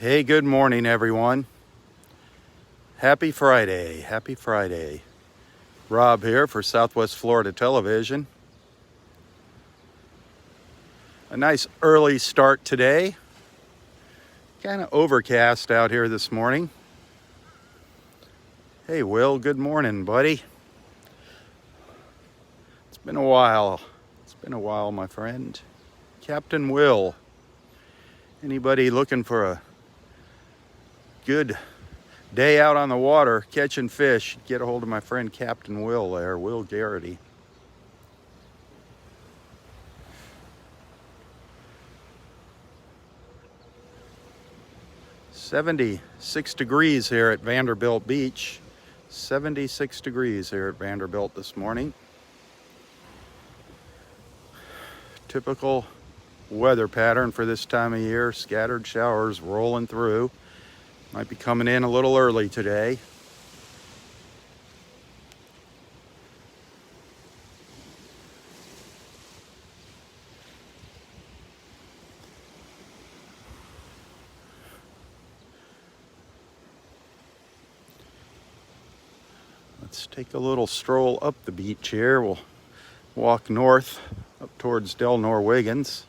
Hey, good morning, everyone. Happy Friday. Happy Friday. Rob here for Southwest Florida Television. A nice early start today. Kind of overcast out here this morning. Hey, Will, good morning, buddy. It's been a while. My friend. Captain Will. Anybody looking for a good day out on the water catching fish, get a hold of my friend Captain Will there, Will Garrity. "76 degrees here at Vanderbilt Beach. 76 degrees here at Vanderbilt this morning. Typical weather pattern for this time of year. Scattered showers rolling through. Might be coming in a little early today. Let's take a little stroll up the beach here. We'll walk north up towards Del Nor-Wiggins.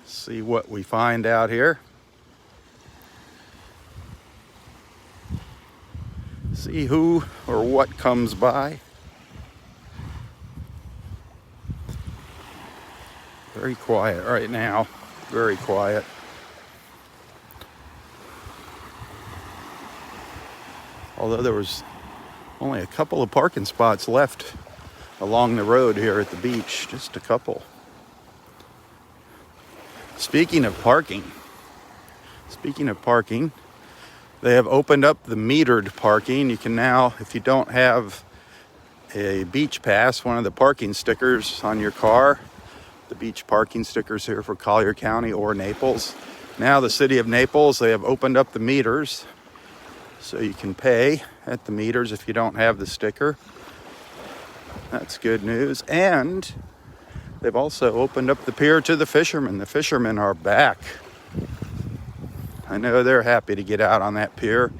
See what we find out here. See who or what comes by. Very quiet right now. Very quiet. Although there was only a couple of parking spots left along the road here at the beach. Just a couple. Speaking of parking, they have opened up the metered parking. You can now, if you don't have a beach pass, one of the parking stickers on your car, the beach parking stickers here for Collier County or Naples. Now the city of Naples, they have opened up the meters, so you can pay at the meters if you don't have the sticker. That's good news. And they've also opened up the pier to the fishermen. The fishermen are back. I know they're happy to get out on that pier.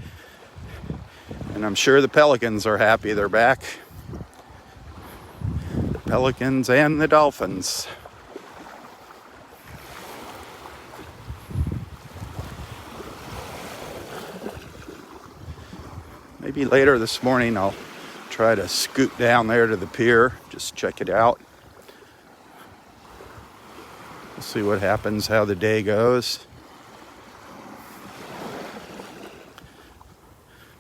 And I'm sure the pelicans are happy they're back. The pelicans and the dolphins. Maybe later this morning I'll try to scoot down there to the pier, just check it out. We'll see what happens, how the day goes.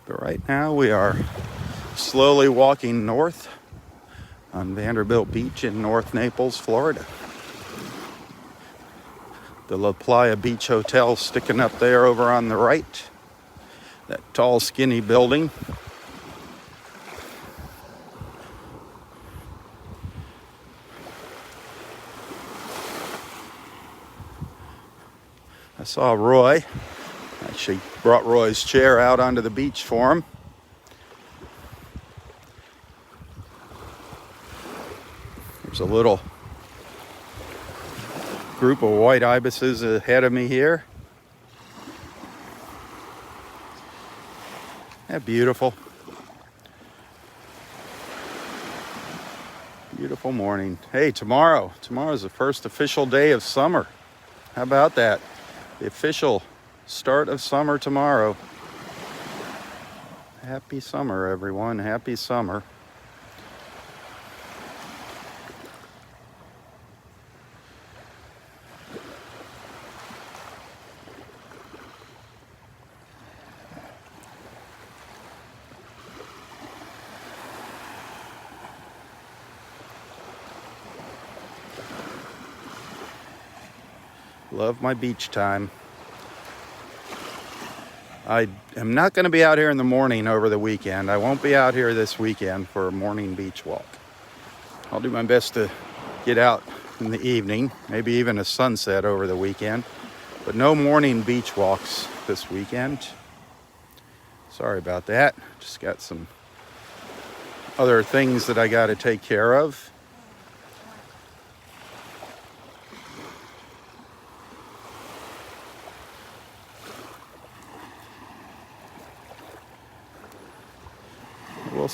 But right now we are slowly walking north on Vanderbilt Beach in North Naples, Florida. The La Playa Beach Hotel sticking up there over on the right. That tall, skinny building. I saw Roy. Actually brought Roy's chair out onto the beach for him. There's a little group of white ibises ahead of me here. Yeah, beautiful. Beautiful morning. Hey, tomorrow's the first official day of summer. How about that? The official start of summer tomorrow. Happy summer, everyone. Happy summer. Love my beach time. I am not going to be out here in the morning over the weekend. I won't be out here this weekend for a morning beach walk. I'll do my best to get out in the evening, maybe even a sunset over the weekend. But no morning beach walks this weekend. Sorry about that. Just got some other things that I got to take care of.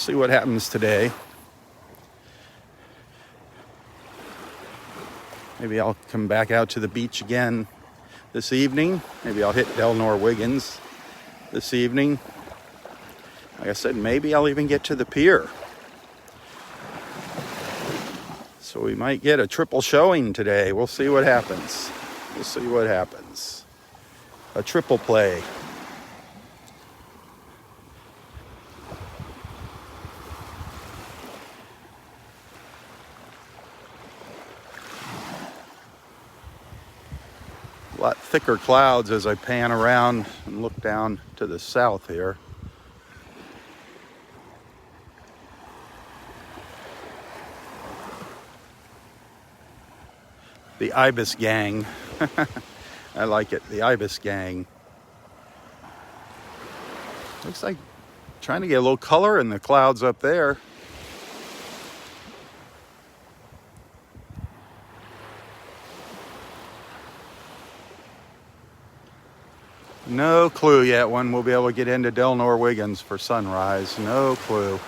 see what happens today. Maybe I'll come back out to the beach again this evening. Maybe I'll hit Delnor Wiggins this evening. Like I said, maybe I'll even get to the pier. So we might get a triple showing today. We'll see what happens. We'll see what happens. A triple play. A lot thicker clouds as I pan around and look down to the south here. The Ibis Gang. I like it, the Ibis Gang. Looks like trying to get a little color in the clouds up there. No clue yet when we'll be able to get into Delnor Wiggins for sunrise. No clue.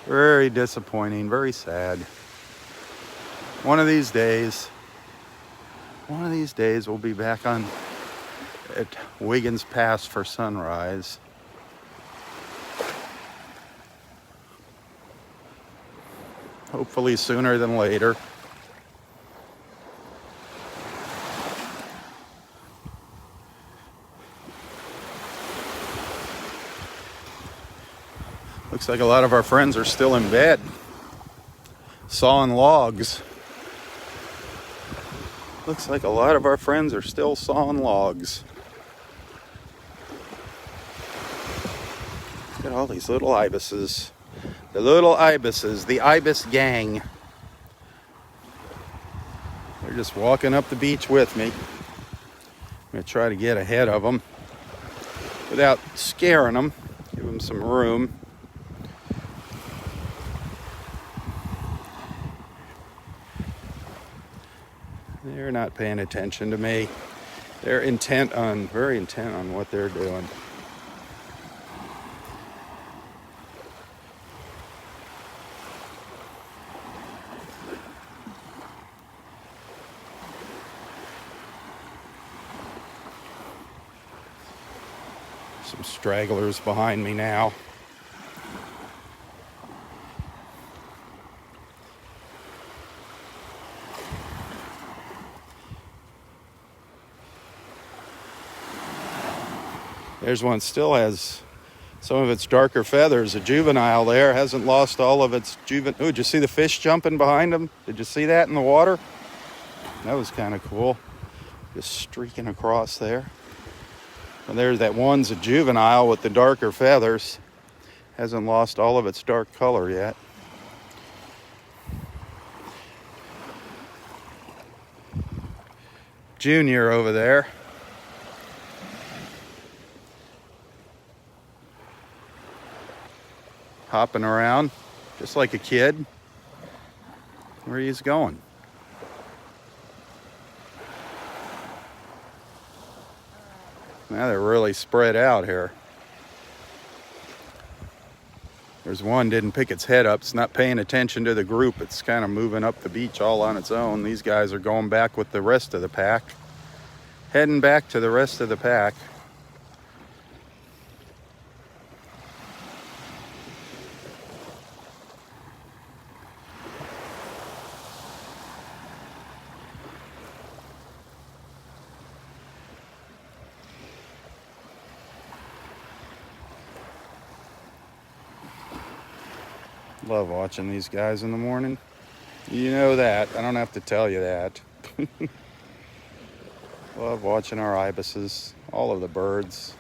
Very disappointing, very sad. One of these days we'll be back on at Wiggins Pass for sunrise. Hopefully sooner than later. Looks like a lot of our friends are still in bed, sawing logs. Looks like a lot of our friends are still sawing logs. Look at all these little ibises. The little ibises, the Ibis Gang. They're just walking up the beach with me. I'm going to try to get ahead of them without scaring them. Give them some room. They're not paying attention to me. They're very intent on what they're doing. Some stragglers behind me now. There's one still has some of its darker feathers. A juvenile there hasn't lost all of its juvenile. Oh, did you see the fish jumping behind him? Did you see that in the water? That was kind of cool. Just streaking across there. And there's that one's a juvenile with the darker feathers. Hasn't lost all of its dark color yet. Junior over there. Hopping around just like a kid. Where he's going. Now they're really spread out here. There's one didn't pick its head up. It's not paying attention to the group. It's kind of moving up the beach all on its own. These guys are going back with the rest of the pack. Heading back to the rest of the pack. Love watching these guys in the morning. You know that. I don't have to tell you that. Love watching our ibises, all of the birds.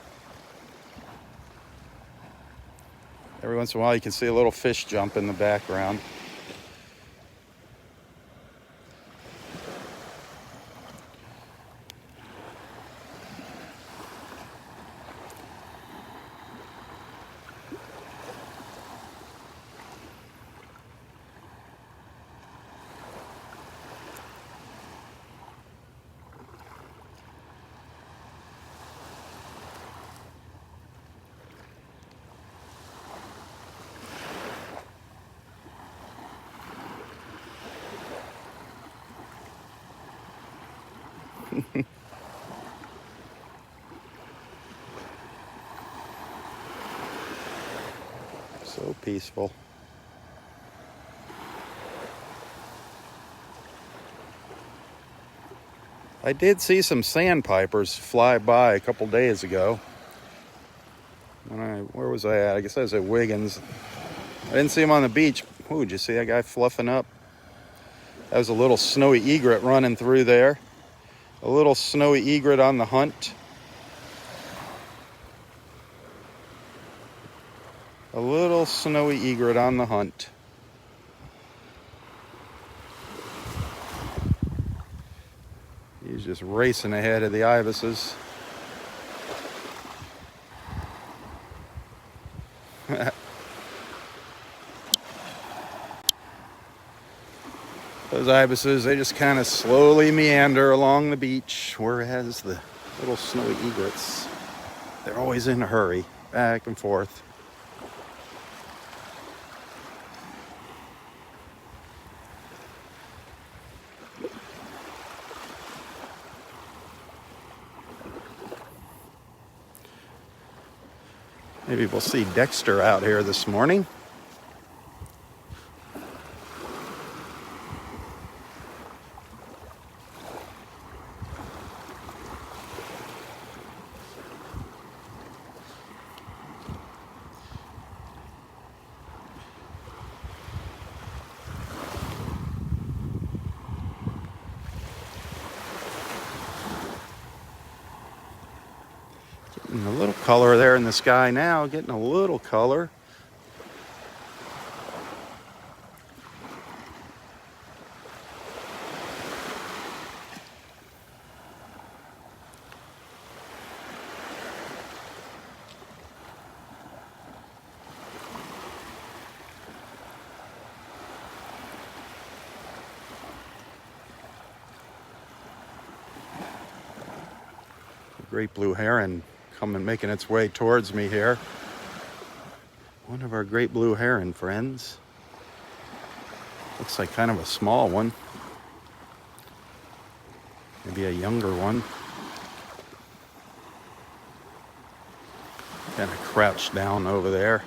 Every once in a while you can see a little fish jump in the background. So peaceful. I did see some sandpipers fly by a couple days ago. Where was I at? I guess I was at Wiggins. I didn't see him on the beach. Ooh, did you see that guy fluffing up? That was a little snowy egret running through there. A little snowy egret on the hunt. A little snowy egret on the hunt. He's just racing ahead of the ibises. Those ibises, they just kind of slowly meander along the beach, whereas the little snowy egrets, they're always in a hurry, back and forth. Maybe we'll see Dexter out here this morning. Getting a little color there in the sky now, getting a little color. Great blue heron making its way towards me here. One of our great blue heron friends. Looks like kind of a small one. Maybe a younger one. Kind of crouched down over there.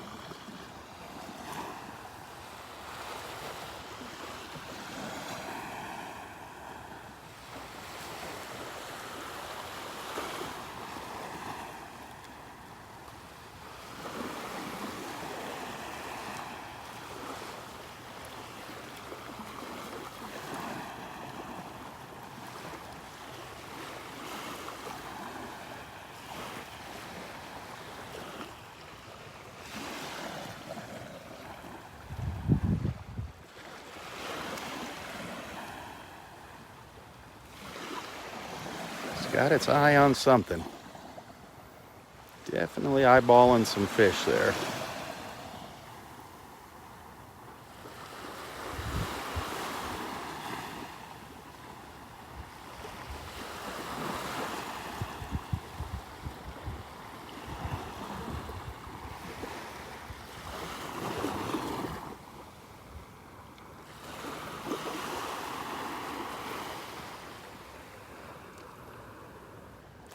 Got its eye on something. Definitely eyeballing some fish there.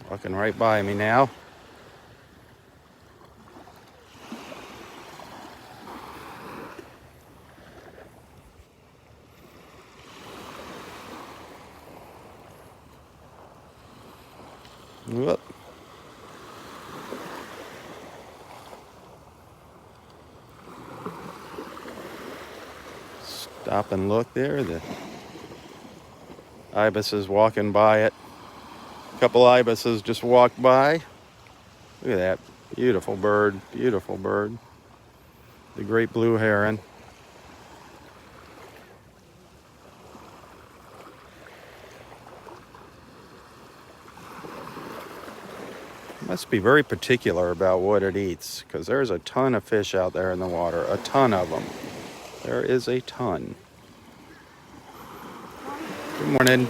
Walking right by me now. Whoop. Stop and look there. The ibis is walking by it. A couple ibises just walked by. Look at that. Beautiful bird. Beautiful bird. The great blue heron. Must be very particular about what it eats, because there's a ton of fish out there in the water. A ton of them. There is a ton. Good morning.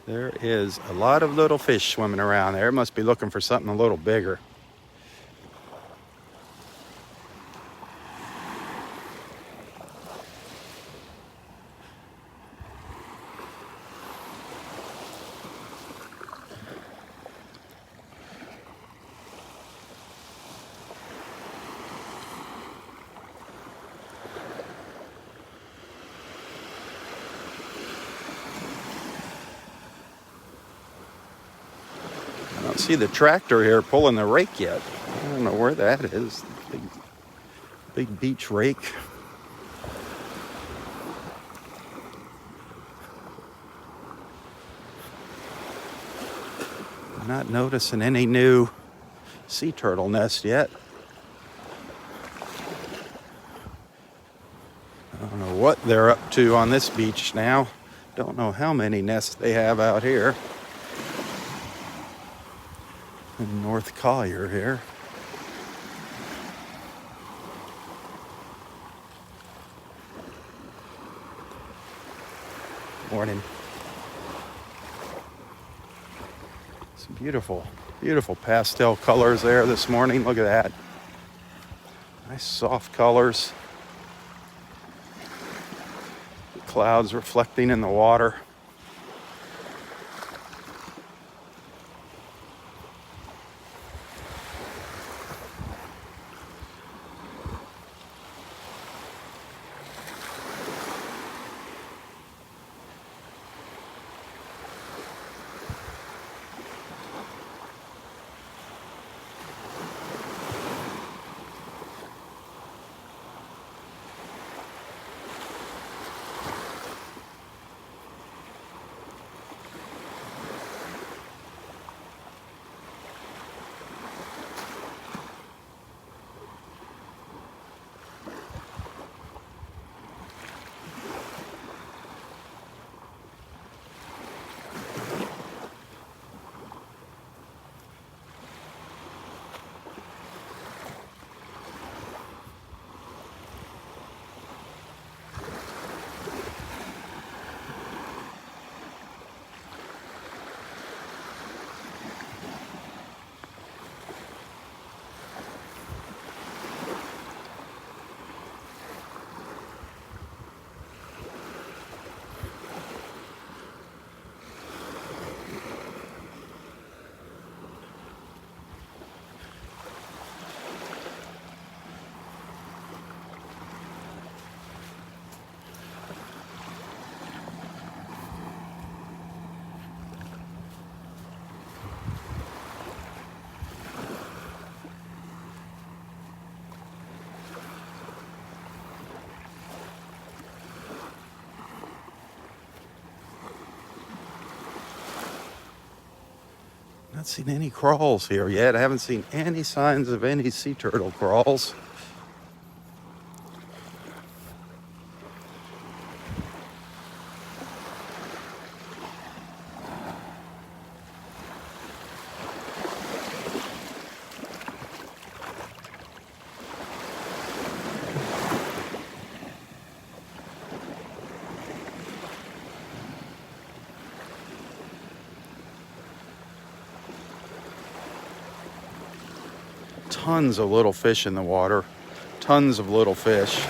There is a lot of little fish swimming around there. It must be looking for something a little bigger. see the tractor here pulling the rake yet. I don't know where that is. Big beach rake. I'm not noticing any new sea turtle nest yet. I don't know what they're up to on this beach now. Don't know how many nests they have out here in North Collier here. Morning. Some beautiful, beautiful pastel colors there this morning. Look at that. Nice soft colors. The clouds reflecting in the water. Not seen any crawls here yet. I haven't seen any signs of any sea turtle crawls. Tons of little fish in the water. Tons of little fish.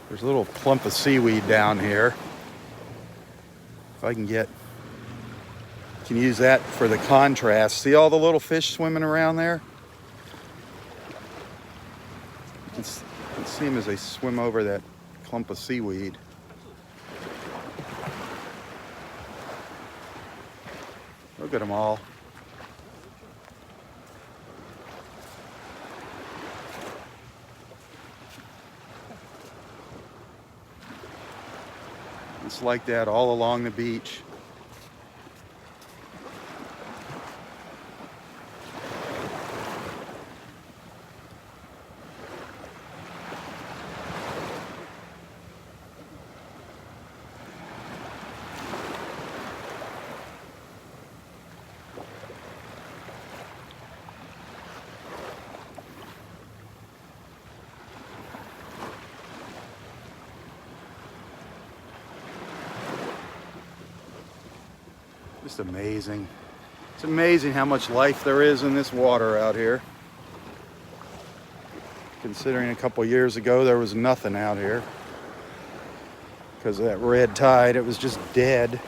There's a little clump of seaweed down here. If I can use that for the contrast. See all the little fish swimming around there? You can see them as they swim over that clump of seaweed. Look at them all. It's like that all along the beach. Just amazing. It's amazing how much life there is in this water out here. Considering a couple years ago there was nothing out here. Because of that red tide, it was just dead.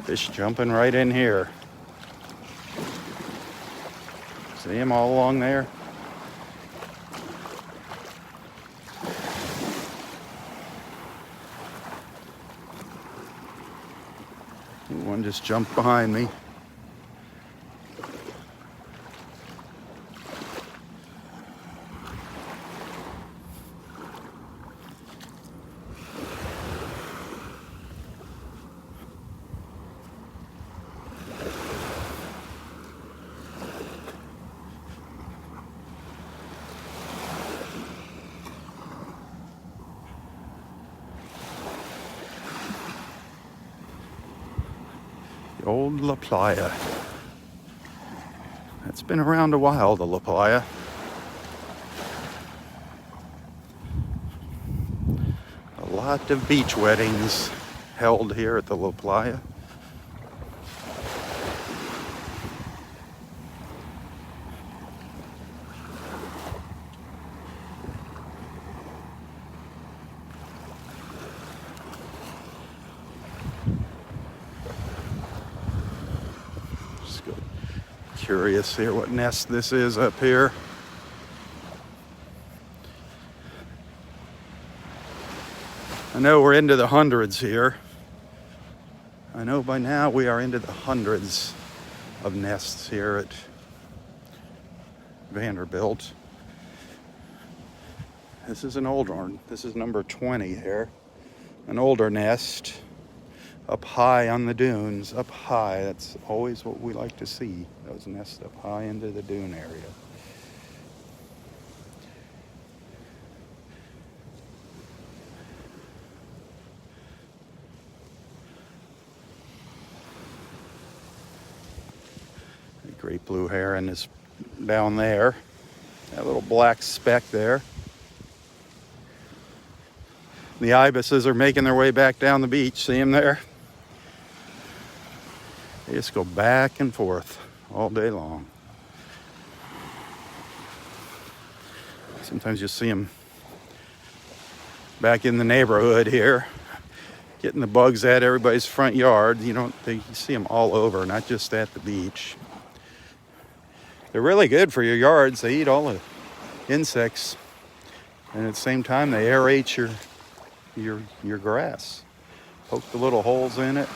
Fish jumping right in here. See them all along there? One just jumped behind me. Old La Playa. It's been around a while, the La Playa. A lot of beach weddings held here at the La Playa. Curious here what nest this is up here. I know we're into the hundreds here. I know by now we are into the hundreds of nests here at Vanderbilt. This is an older one. This is number 20 here. An older nest up high on the dunes, up high. That's always what we like to see, those nests up high into the dune area. The great blue heron is down there. That little black speck there. The ibises are making their way back down the beach. See them there? They just go back and forth all day long. Sometimes you see them back in the neighborhood here, getting the bugs at everybody's front yard. You see them all over, not just at the beach. They're really good for your yards. They eat all the insects, and at the same time they aerate your grass. Poke the little holes in it.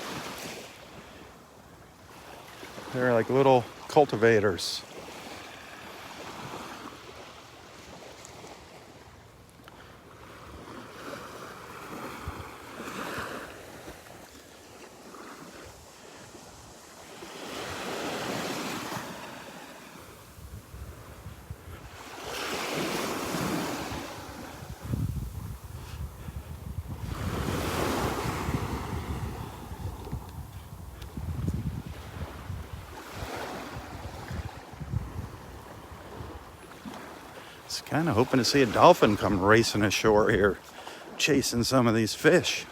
They're like little cultivators. Kind of hoping to see a dolphin come racing ashore here, chasing some of these fish.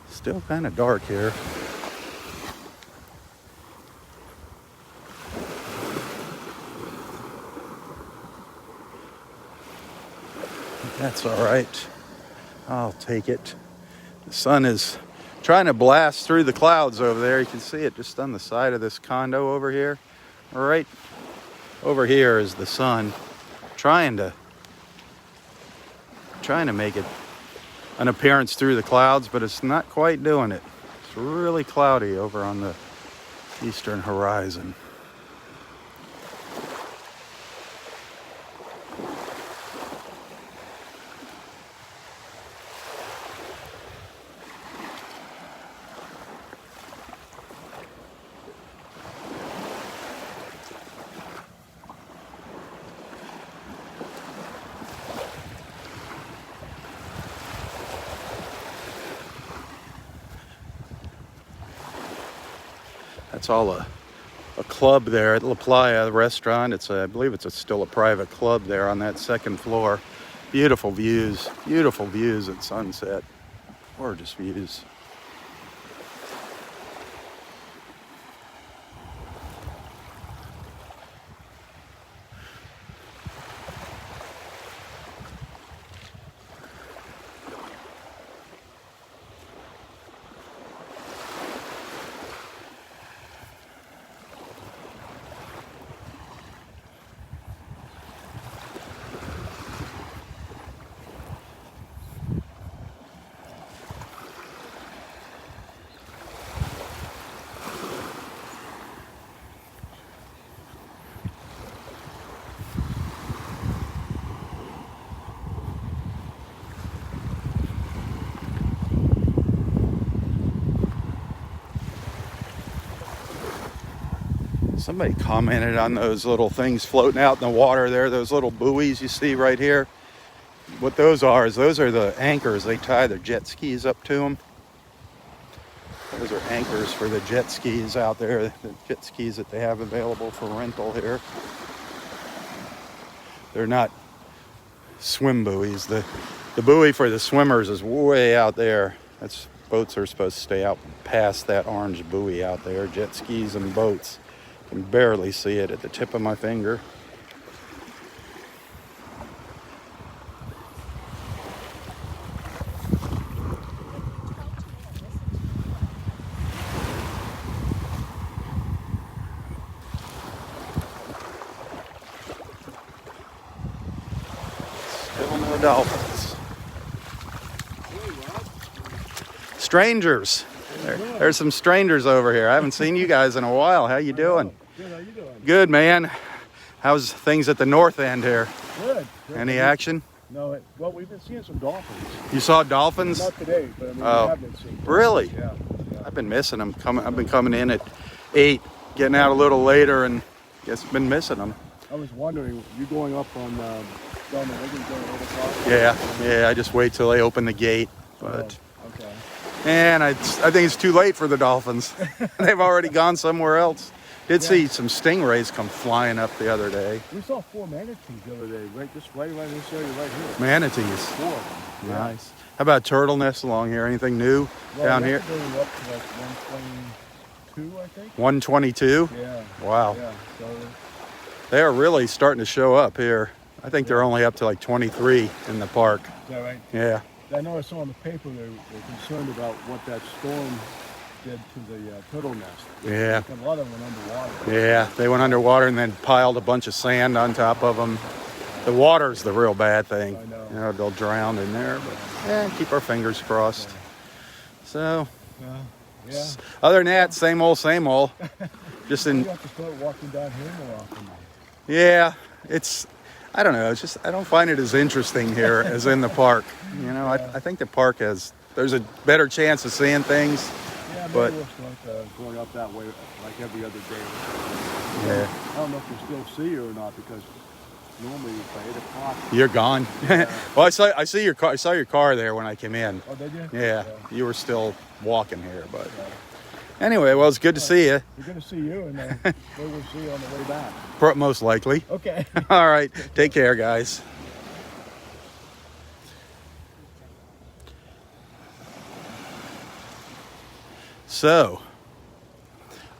Still kind of dark here. That's all right. I'll take it. The sun is trying to blast through the clouds over there. You can see it just on the side of this condo over here. Right over here is the sun trying to make it an appearance through the clouds, but it's not quite doing it. It's really cloudy over on the eastern horizon. It's all a club there at La Playa, the restaurant. I believe it's still a private club there on that second floor. Beautiful views at sunset. Gorgeous views. Somebody commented on those little things floating out in the water there, those little buoys you see right here. What those are is those are the anchors. They tie their jet skis up to them. Those are anchors for the jet skis out there, the jet skis that they have available for rental here. They're not swim buoys. The buoy for the swimmers is way out there. Boats are supposed to stay out past that orange buoy out there. Jet skis and boats. I can barely see it at the tip of my finger. Still no dolphins. Strangers. There's some strangers over here. I haven't seen you guys in a while. How you doing? Good, how you doing? Good, man. How's things at the north end here? Good. Any action? No, well, we've been seeing some dolphins. You saw dolphins? Not today, but I mean, we have been seeing them. Really? Yeah. I've been missing them. I've been coming in at 8, getting out a little later, and guess been missing them. I was wondering, you going up on down the Wiggins going over top? Yeah. I just wait till they open the gate, but. Oh, okay. And I think it's too late for the dolphins. They've already gone somewhere else. Did see some stingrays come flying up the other day. We saw 4 manatees the other day, right this area right here. Manatees. 4 of them. Yeah. Nice. How about turtle nests along here? Anything new down here? Well, up to like 122, I think. 122? Yeah. Wow. Yeah. So, They are really starting to show up here. I think they're only up to like 23 in the park. is that right? Yeah. I know I saw in the paper they're concerned about what that storm did to the turtle nest. Yeah. A lot of them went underwater. Yeah, they went underwater and then piled a bunch of sand on top of them. The water's the real bad thing. I know. You know, they'll drown in there, but keep our fingers crossed. So, Yeah. other than that, same old, same old. Just You in, have to start walking down here more often. yeah, I don't know, I don't find it as interesting here as in the park. You know, I think the park there's a better chance of seeing things. Yeah, maybe But- we'll start going up that way like every other day. Yeah, I don't know if we still see you or not because normally by 8 o'clock. you're gone. Well, I see your car. I saw your car there when I came in. Oh, did you? Yeah, you were still walking here, but anyway, well, it's good to see you. We're going to see you and we'll see you on the way back. Most likely. Okay. All right, take care, guys. So,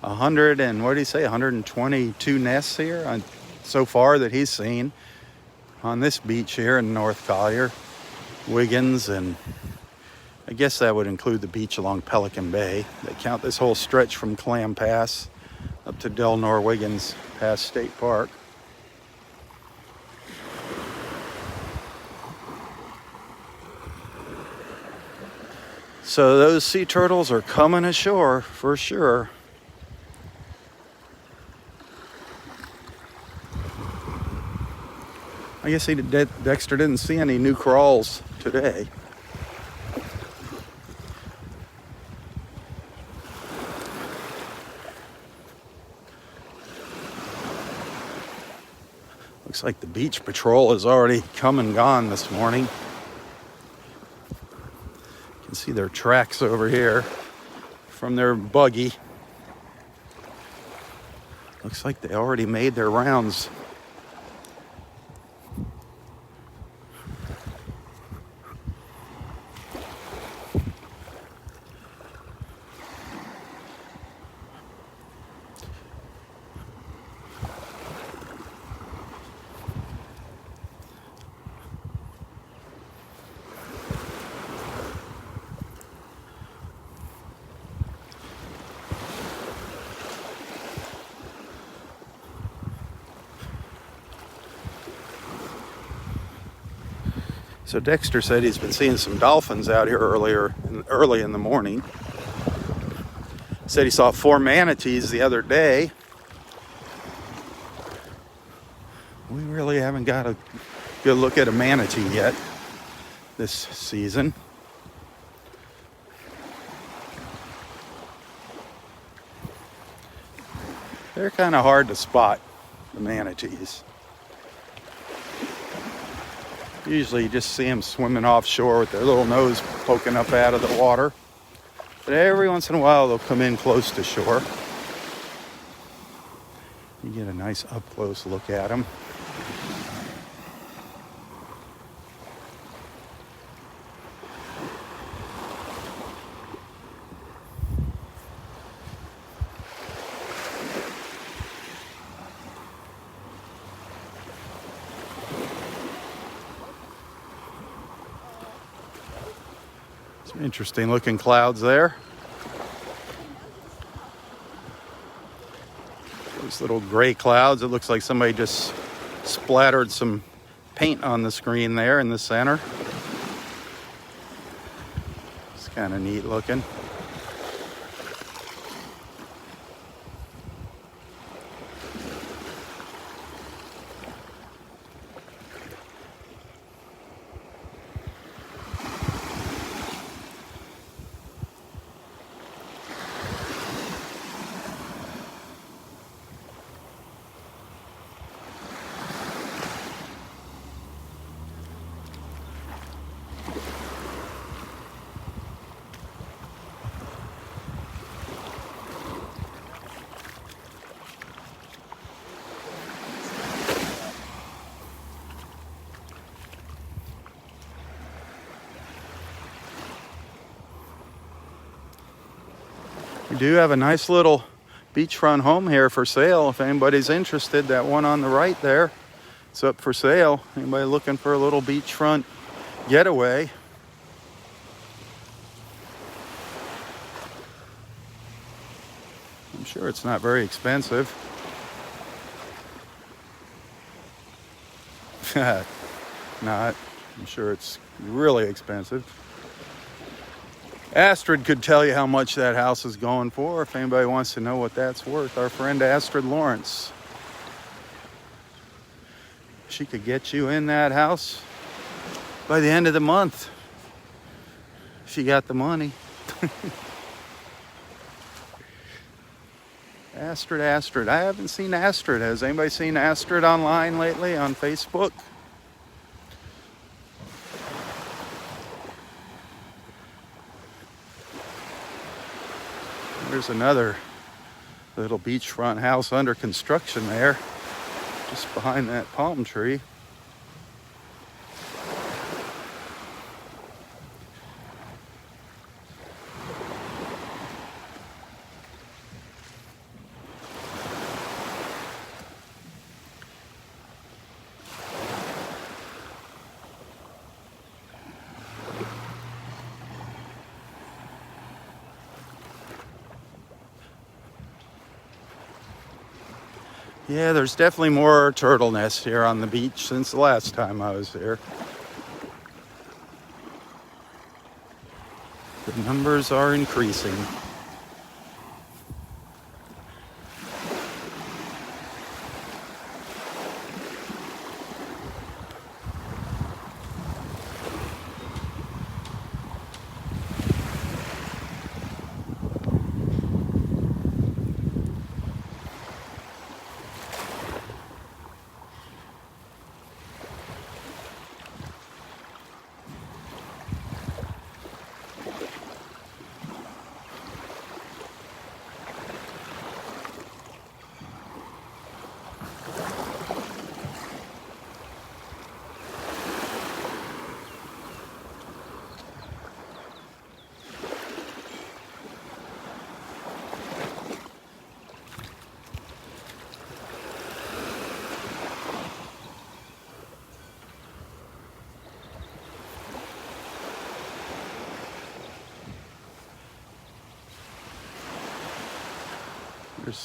122 nests here so far that he's seen on this beach here in North Collier, Wiggins, and I guess that would include the beach along Pelican Bay. They count this whole stretch from Clam Pass up to Del Nor Wiggins Pass State Park. So those sea turtles are coming ashore for sure. I guess Dexter didn't see any new crawls today. Looks like the beach patrol has already come and gone this morning. You can see their tracks over here from their buggy. Looks like they already made their rounds. So Dexter said he's been seeing some dolphins out here early in the morning. Said he saw 4 manatees the other day. We really haven't got a good look at a manatee yet this season. They're kind of hard to spot, the manatees. Usually you just see them swimming offshore with their little nose poking up out of the water. But every once in a while they'll come in close to shore. You get a nice up-close look at them. Some interesting looking clouds there. Those little gray clouds, it looks like somebody just splattered some paint on the screen there in the center. It's kind of neat looking. We do have a nice little beachfront home here for sale. If anybody's interested, that one on the right there, it's up for sale. Anybody looking for a little beachfront getaway? I'm sure it's not very expensive. Not. I'm sure it's really expensive. Astrid could tell you how much that house is going for if anybody wants to know what that's worth. Our friend Astrid Lawrence. She could get you in that house by the end of the month. She got the money. Astrid. I haven't seen Astrid. Has anybody seen Astrid online lately on Facebook? There's another little beachfront house under construction there, just behind that palm tree. Yeah, there's definitely more turtle nests here on the beach since the last time I was here. The numbers are increasing.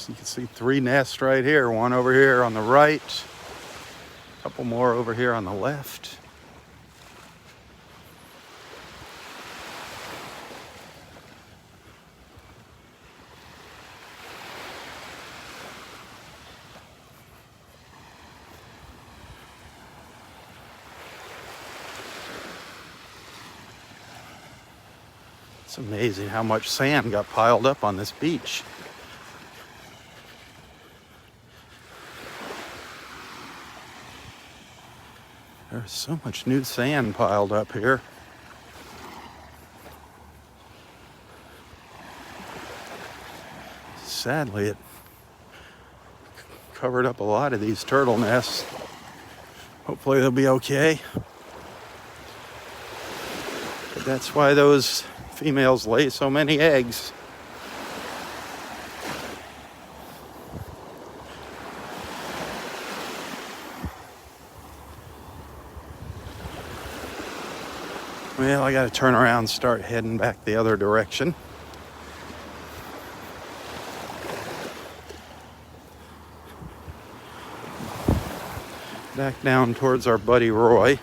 You can see 3 nests right here. One over here on the right. A couple more over here on the left. It's amazing how much sand got piled up on this beach. There's so much new sand piled up here. Sadly, it covered up a lot of these turtle nests. Hopefully they'll be okay. But that's why those females lay so many eggs. Well, I gotta turn around and start heading back the other direction. Back down towards our buddy Roy.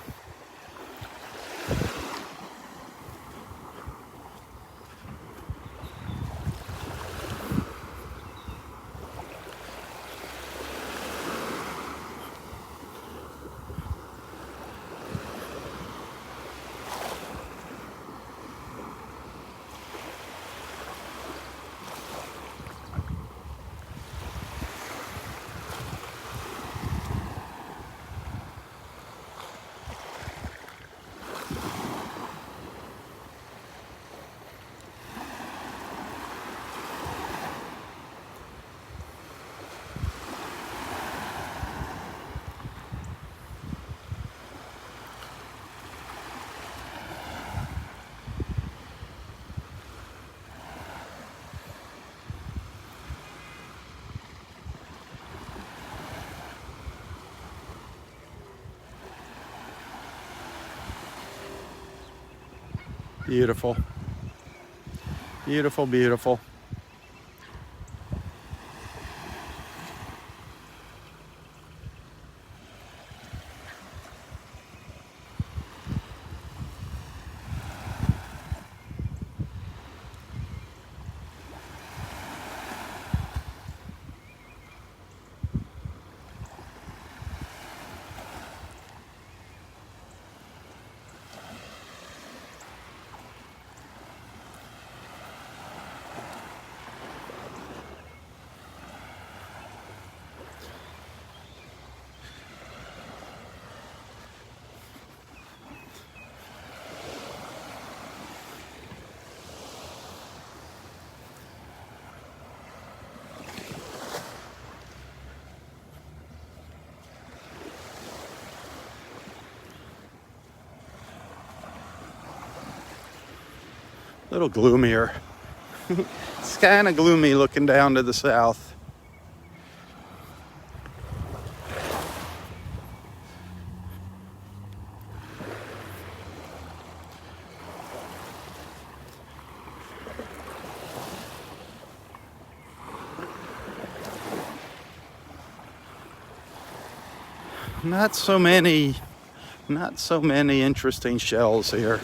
Beautiful. Beautiful, beautiful. A little gloomier. It's kind of gloomy looking down to the south. Not so many interesting shells here.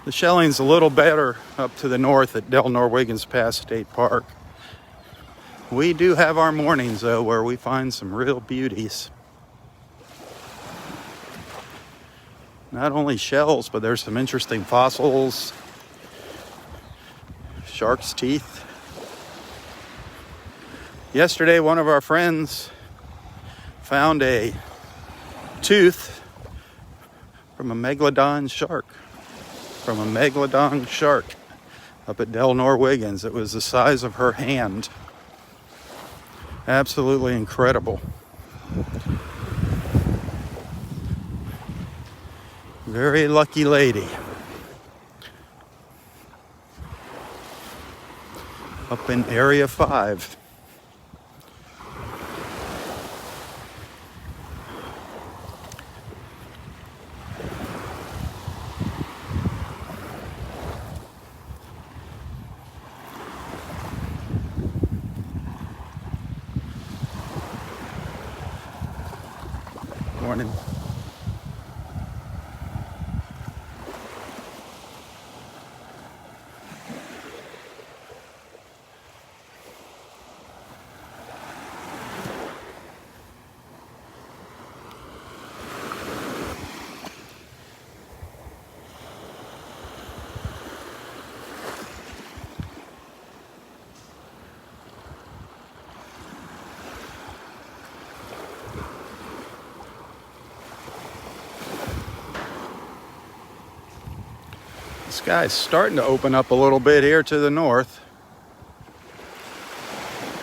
The shelling's a little better up to the north at Del Norwiggins Pass State Park. We do have our mornings, though, where we find some real beauties. Not only shells, but there's some interesting fossils, shark's teeth. Yesterday, one of our friends found a tooth from a megalodon shark. Up at Del Norwiggins. It was the size of her hand. Absolutely incredible. Very lucky lady. Up in Area 5. Morning. The sky's starting to open up a little bit here to the north.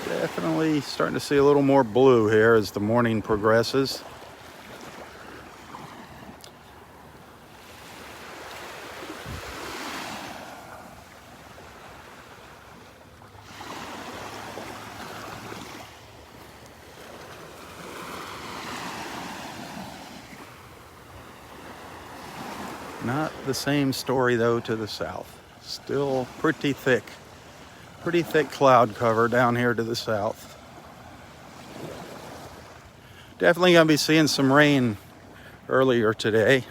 Definitely starting to see a little more blue here as the morning progresses. Not the same story though to the south. Still pretty thick cloud cover down here to the south. Definitely gonna be seeing some rain earlier today.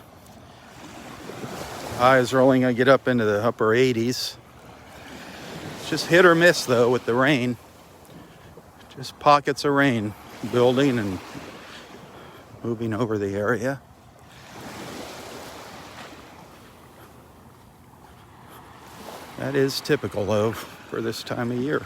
Highs are only gonna get up into the upper 80s. It's just hit or miss though with the rain. Just pockets of rain building and moving over the area. That is typical though for this time of year.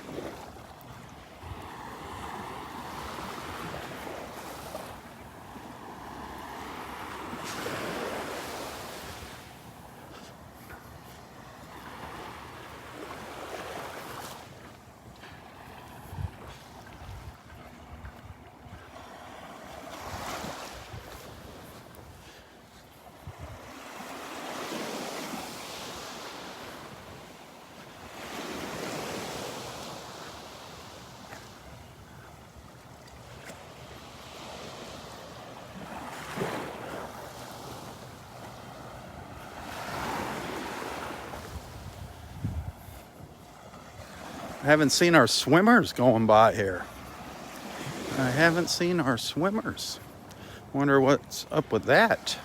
I haven't seen our swimmers going by here. I haven't seen our swimmers. Wonder what's up with that.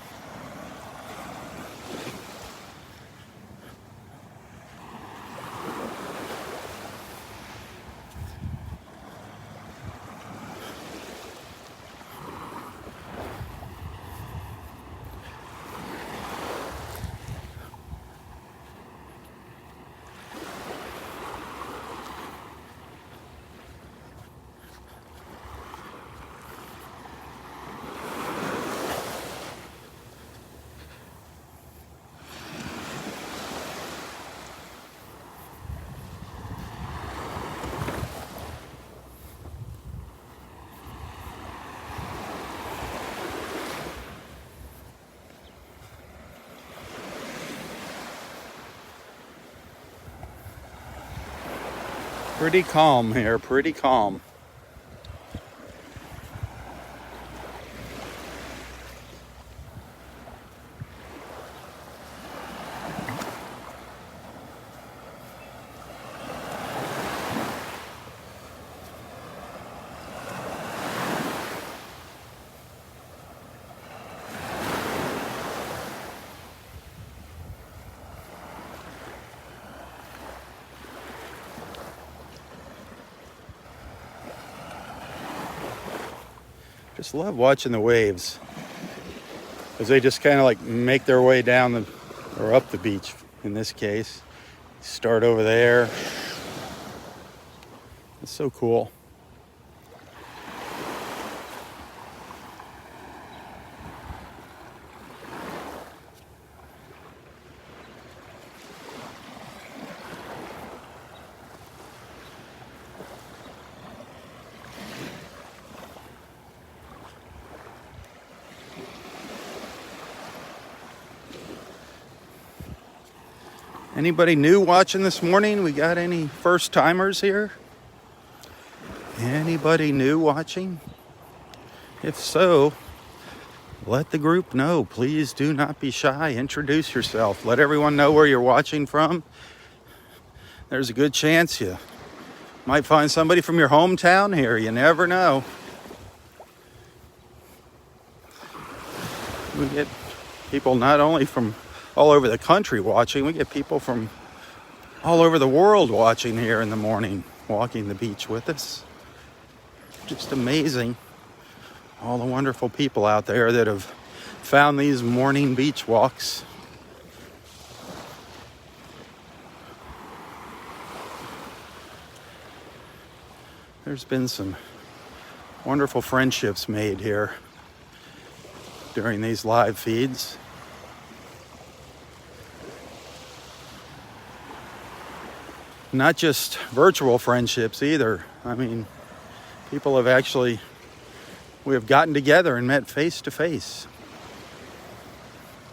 Pretty calm here, pretty calm. Just love watching the waves as they just kind of like make their way down or up the beach in this case. Start over there. It's so cool. Anybody new watching this morning? We got any first timers here? Anybody new watching? If so, let the group know. Please do not be shy. Introduce yourself. Let everyone know where you're watching from. There's a good chance you might find somebody from your hometown here. You never know. We get people not only from all over the country watching, we get people from all over the world watching here in the morning, walking the beach with us. Just amazing. All the wonderful people out there that have found these morning beach walks. There's been some wonderful friendships made here during these live feeds. Not just virtual friendships either. I mean, people have actually, we have gotten together and met face to face.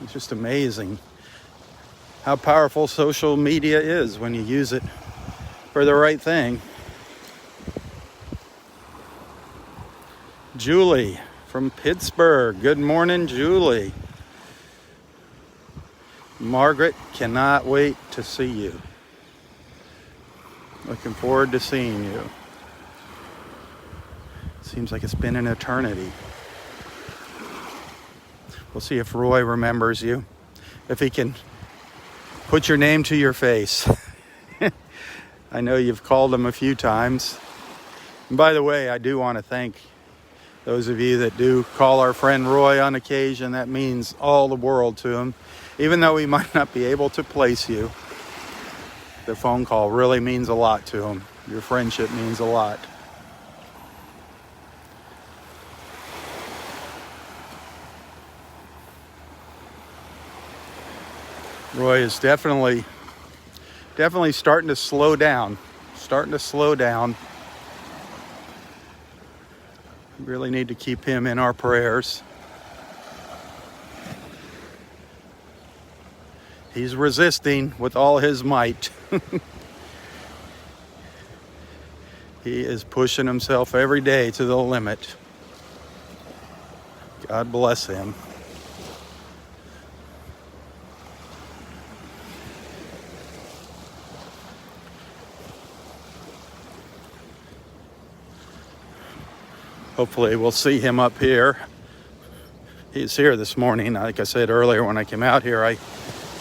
It's just amazing how powerful social media is when you use it for the right thing. Julie from Pittsburgh. Good morning, Julie. Margaret, cannot wait to see you. Looking forward to seeing you. Seems like it's been an eternity. We'll see if Roy remembers you. If he can put your name to your face. I know you've called him a few times. And by the way, I do want to thank those of you that do call our friend Roy on occasion. That means all the world to him. Even though we might not be able to place you, the phone call really means a lot to him. Your friendship means a lot. Roy is definitely starting to slow down. We really need to keep him in our prayers. He's resisting with all his might. He is pushing himself every day to the limit. God bless him. Hopefully we'll see him up here. He's here this morning. Like I said earlier, when I came out here, I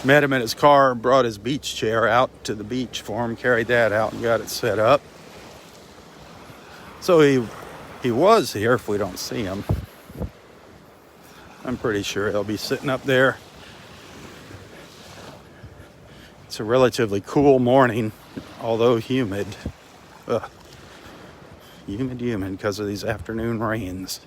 met him at his car, brought his beach chair out to the beach for him, carried that out and got it set up. So he was here if we don't see him. I'm pretty sure he'll be sitting up there. It's a relatively cool morning, although humid. Ugh. Humid because of these afternoon rains.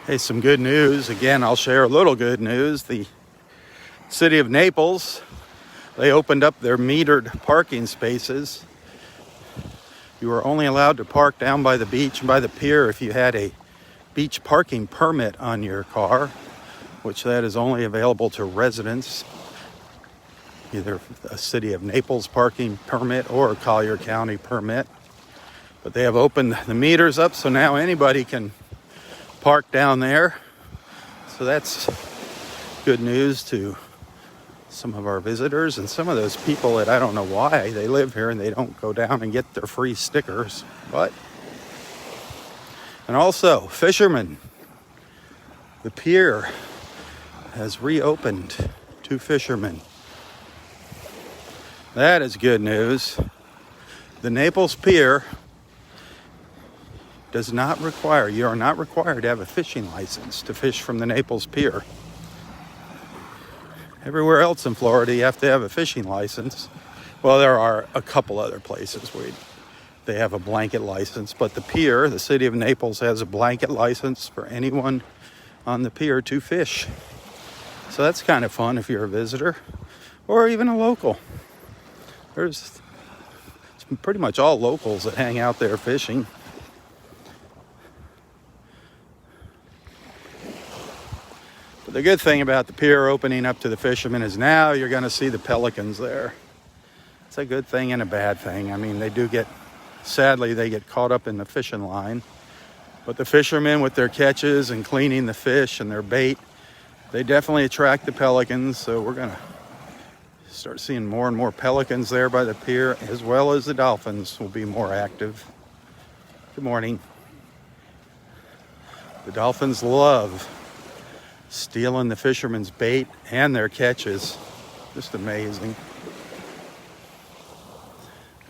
Hey, some good news. Again, I'll share a little good news. The city of Naples, they opened up their metered parking spaces. You were only allowed to park down by the beach and by the pier if you had a beach parking permit on your car, which that is only available to residents, either a city of Naples parking permit or a Collier County permit. But they have opened the meters up, so now anybody can park down there. So that's good news to some of our visitors and some of those people that I don't know why they live here and they don't go down and get their free stickers. And also fishermen, the pier has reopened to fishermen. That is good news. The Naples Pier does not require, you are not required to have a fishing license to fish from the Naples Pier. Everywhere else in Florida, you have to have a fishing license. Well, there are a couple other places where they have a blanket license, but the pier, the city of Naples, has a blanket license for anyone on the pier to fish. So that's kind of fun if you're a visitor or even a local. It's pretty much all locals that hang out there fishing. The good thing about the pier opening up to the fishermen is now you're going to see the pelicans there. It's a good thing and a bad thing. I mean, sadly, they get caught up in the fishing line. But the fishermen with their catches and cleaning the fish and their bait, they definitely attract the pelicans. So we're going to start seeing more and more pelicans there by the pier, as well as the dolphins will be more active. Good morning. The dolphins love stealing the fishermen's bait and their catches. Just amazing.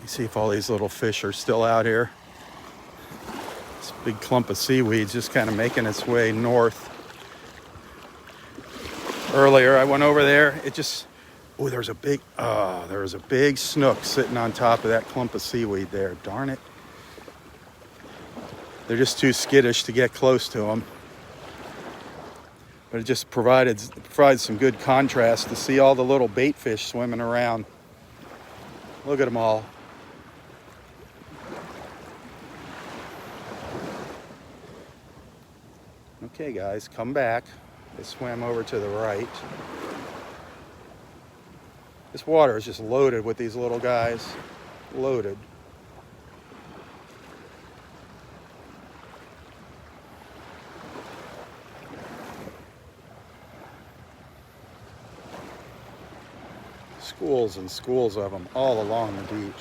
You see if all these little fish are still out here. This big clump of seaweed's just kind of making its way north. Earlier I went over there, oh, there was a big snook sitting on top of that clump of seaweed there. Darn it. They're just too skittish to get close to them. But it just provides some good contrast to see all the little bait fish swimming around. Look at them all. Okay, guys, come back. They swam over to the right. This water is just loaded with these little guys. Loaded. Schools and schools of them all along the beach.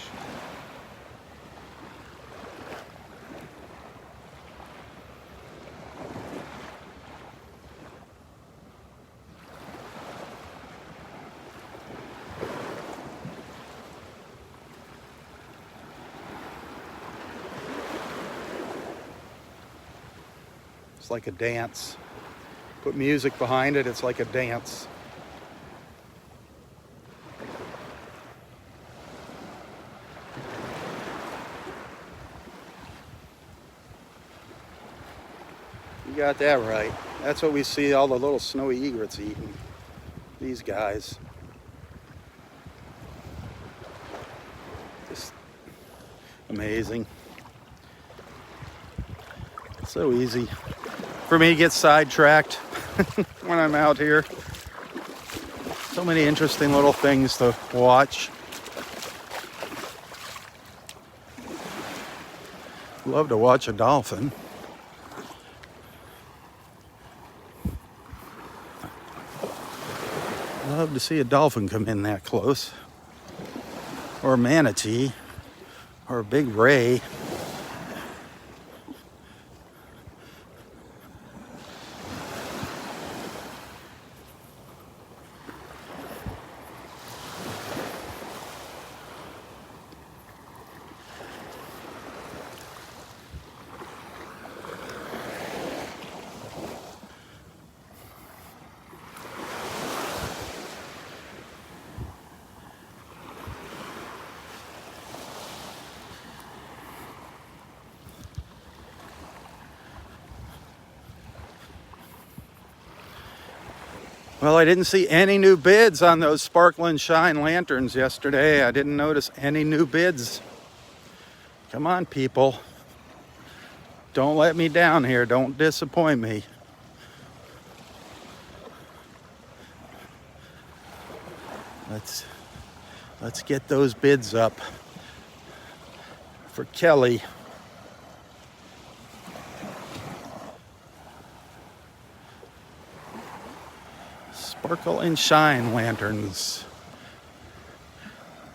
It's like a dance. Put music behind it, it's like a dance. You got that right. That's what we see all the little snowy egrets eating. These guys. Just amazing. So easy for me to get sidetracked when I'm out here. So many interesting little things to watch. Love to watch a dolphin. Love to see a dolphin come in that close. Or a manatee. Or a big ray. Well, I didn't see any new bids on those sparkling shine lanterns yesterday. I didn't notice any new bids. Come on, people. Don't let me down here. Don't disappoint me. Let's get those bids up for Kelly. Sparkle and shine lanterns,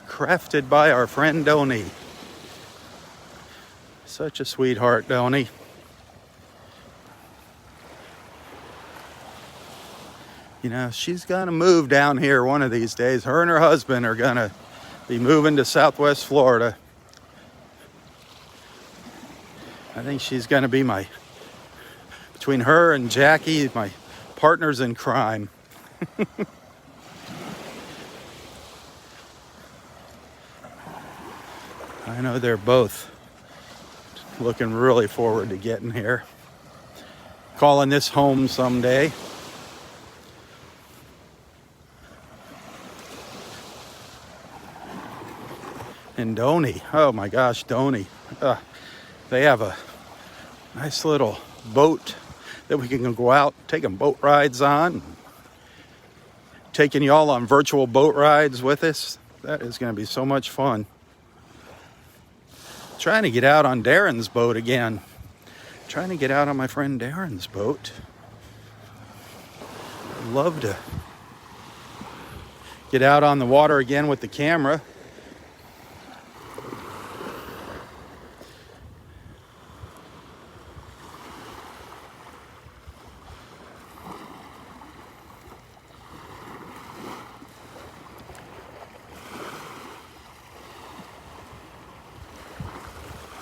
crafted by our friend Donnie. Such a sweetheart, Donnie. You know, she's gonna move down here one of these days. Her and her husband are gonna be moving to Southwest Florida. I think she's gonna be between her and Jackie, my partners in crime. I know they're both looking really forward to getting here. Calling this home someday. And Donnie, oh my gosh, Donnie. They have a nice little boat that we can go out, taking boat rides on. Taking y'all on virtual boat rides with us. That is going to be so much fun. Trying to get out on Darren's boat again. Trying to get out on my friend Darren's boat. I'd love to get out on the water again with the camera.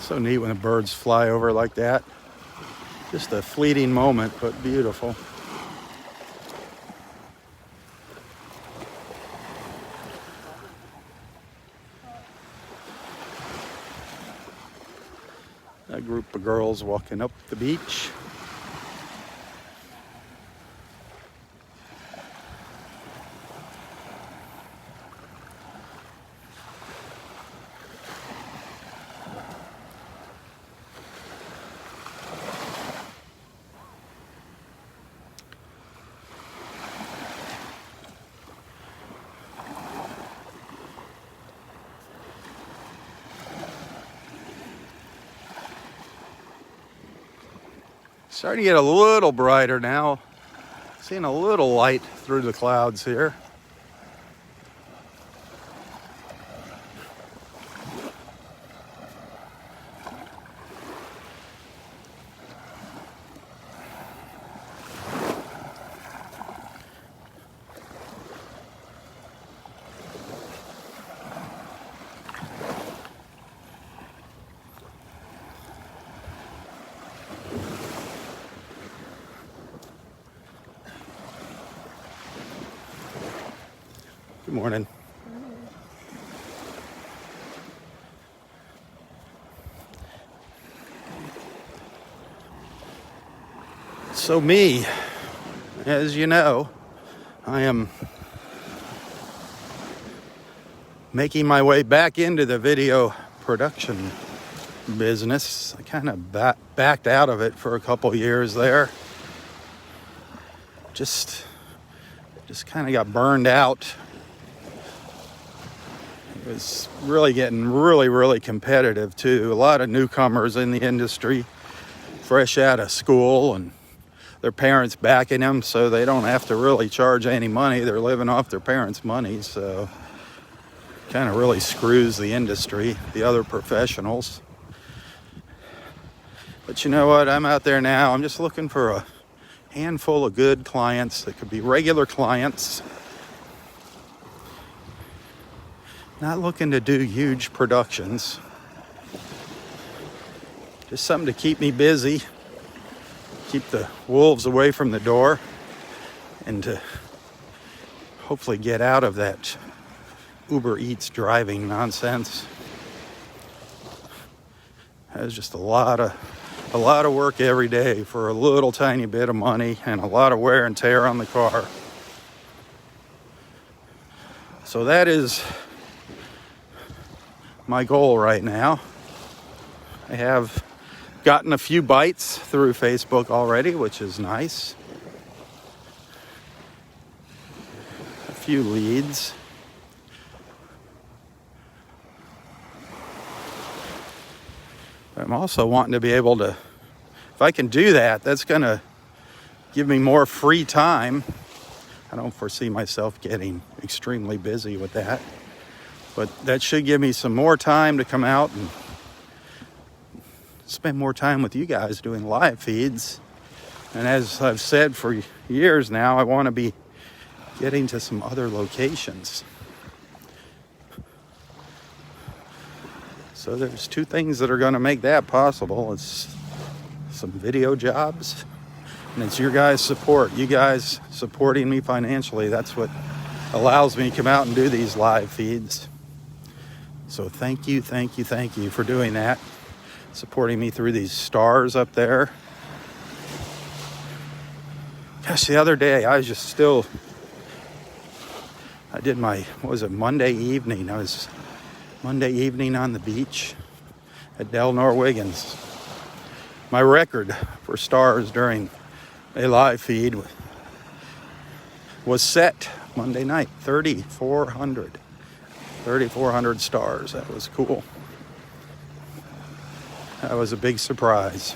So neat when the birds fly over like that. Just a fleeting moment, but beautiful. A group of girls walking up the beach. Starting to get a little brighter now. Seeing a little light through the clouds here. Good morning. So me, as you know, I am making my way back into the video production business. I kind of backed out of it for a couple years there. Just kind of got burned out. It was really getting really competitive too. A lot of newcomers in the industry, fresh out of school, and their parents backing them so they don't have to really charge any money. They're living off their parents' money, so kind of really screws the industry, the other professionals. But you know what? I'm out there now. I'm just looking for a handful of good clients that could be regular clients. Not looking to do huge productions. Just something to keep me busy, keep the wolves away from the door, and to hopefully get out of that Uber Eats driving nonsense. It's just a lot of work every day for a little tiny bit of money and a lot of wear and tear on the car. So that is my goal right now. I have gotten a few bites through Facebook already, which is nice. A few leads. But I'm also wanting to be able to, if I can do that, that's going to give me more free time. I don't foresee myself getting extremely busy with that. But that should give me some more time to come out and spend more time with you guys doing live feeds. And as I've said for years now, I want to be getting to some other locations. So there's two things that are going to make that possible. It's some video jobs, and it's your guys' support. You guys supporting me financially. That's what allows me to come out and do these live feeds. So thank you for doing that. Supporting me through these stars up there. Gosh, the other day I did my, Monday evening. I was Monday evening on the beach at Del Norwigans. My record for stars during a live feed was set Monday night, 3,400 stars. That was cool. That was a big surprise.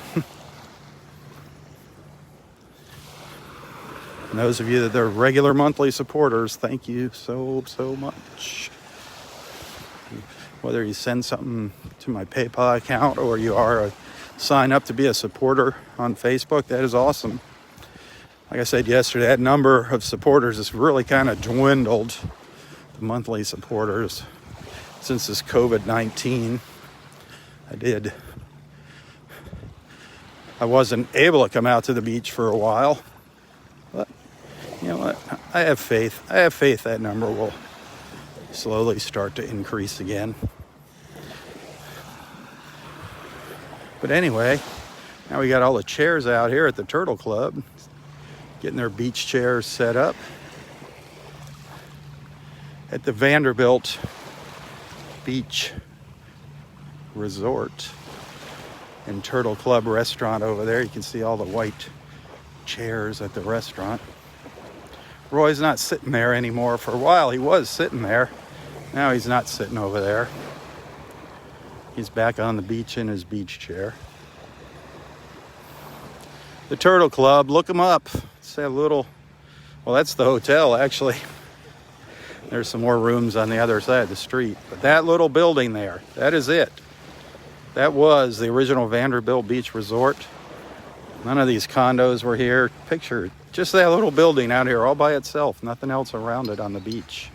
And those of you that are regular monthly supporters, thank you so much. Whether you send something to my PayPal account or you sign up to be a supporter on Facebook, that is awesome. Like I said yesterday, that number of supporters has really kind of dwindled, the monthly supporters, since this COVID-19. I did I wasn't able to come out to the beach for a while. But you know what? I have faith. I have faith that number will slowly start to increase again. But anyway, now we got all the chairs out here at the Turtle Club, getting their beach chairs set up at the Vanderbilt Beach Resort and Turtle Club restaurant over there. You can see all the white chairs at the restaurant. Roy's not sitting there anymore. For a while he was sitting there. Now he's not sitting over there. He's back on the beach in his beach chair. The Turtle Club, look them up. It's that little, well, that's the hotel actually. There's some more rooms on the other side of the street. But that little building there, that is it. That was the original Vanderbilt Beach Resort. None of these condos were here. Picture just that little building out here all by itself. Nothing else around it on the beach.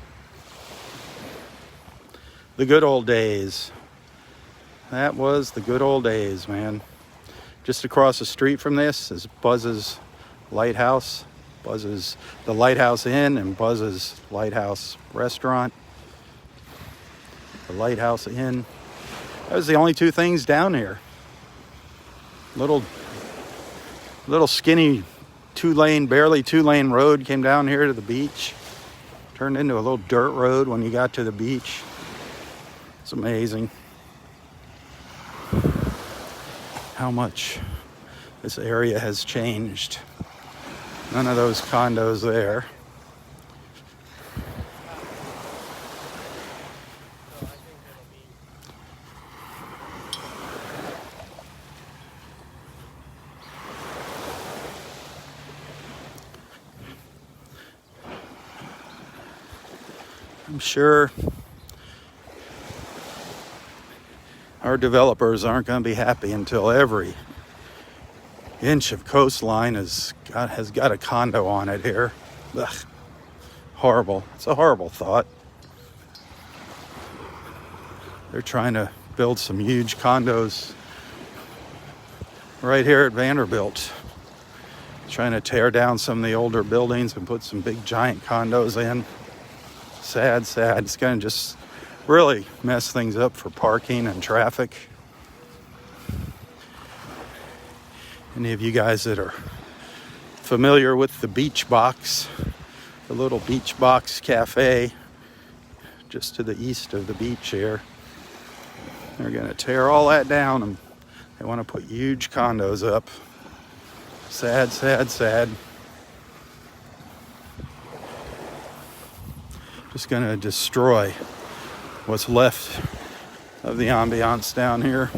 The good old days. That was the good old days, man. Just across the street from this is Buzz's Lighthouse. Buzz's the Lighthouse Inn and Buzz's Lighthouse Restaurant. The Lighthouse Inn. That was the only two things down here. Little skinny barely two-lane road came down here to the beach. Turned into a little dirt road when you got to the beach. It's amazing how much this area has changed. None of those condos there. I'm sure our developers aren't going to be happy until every inch of coastline has got a condo on it here. Ugh. Horrible. It's a horrible thought. They're trying to build some huge condos right here at Vanderbilt. Trying to tear down some of the older buildings and put some big giant condos in. Sad. It's going to just really mess things up for parking and traffic. Any of you guys that are familiar with the Beach Box, the little Beach Box Cafe just to the east of the beach here, they're going to tear all that down and they want to put huge condos up. Sad. Just going to destroy what's left of the ambiance down here.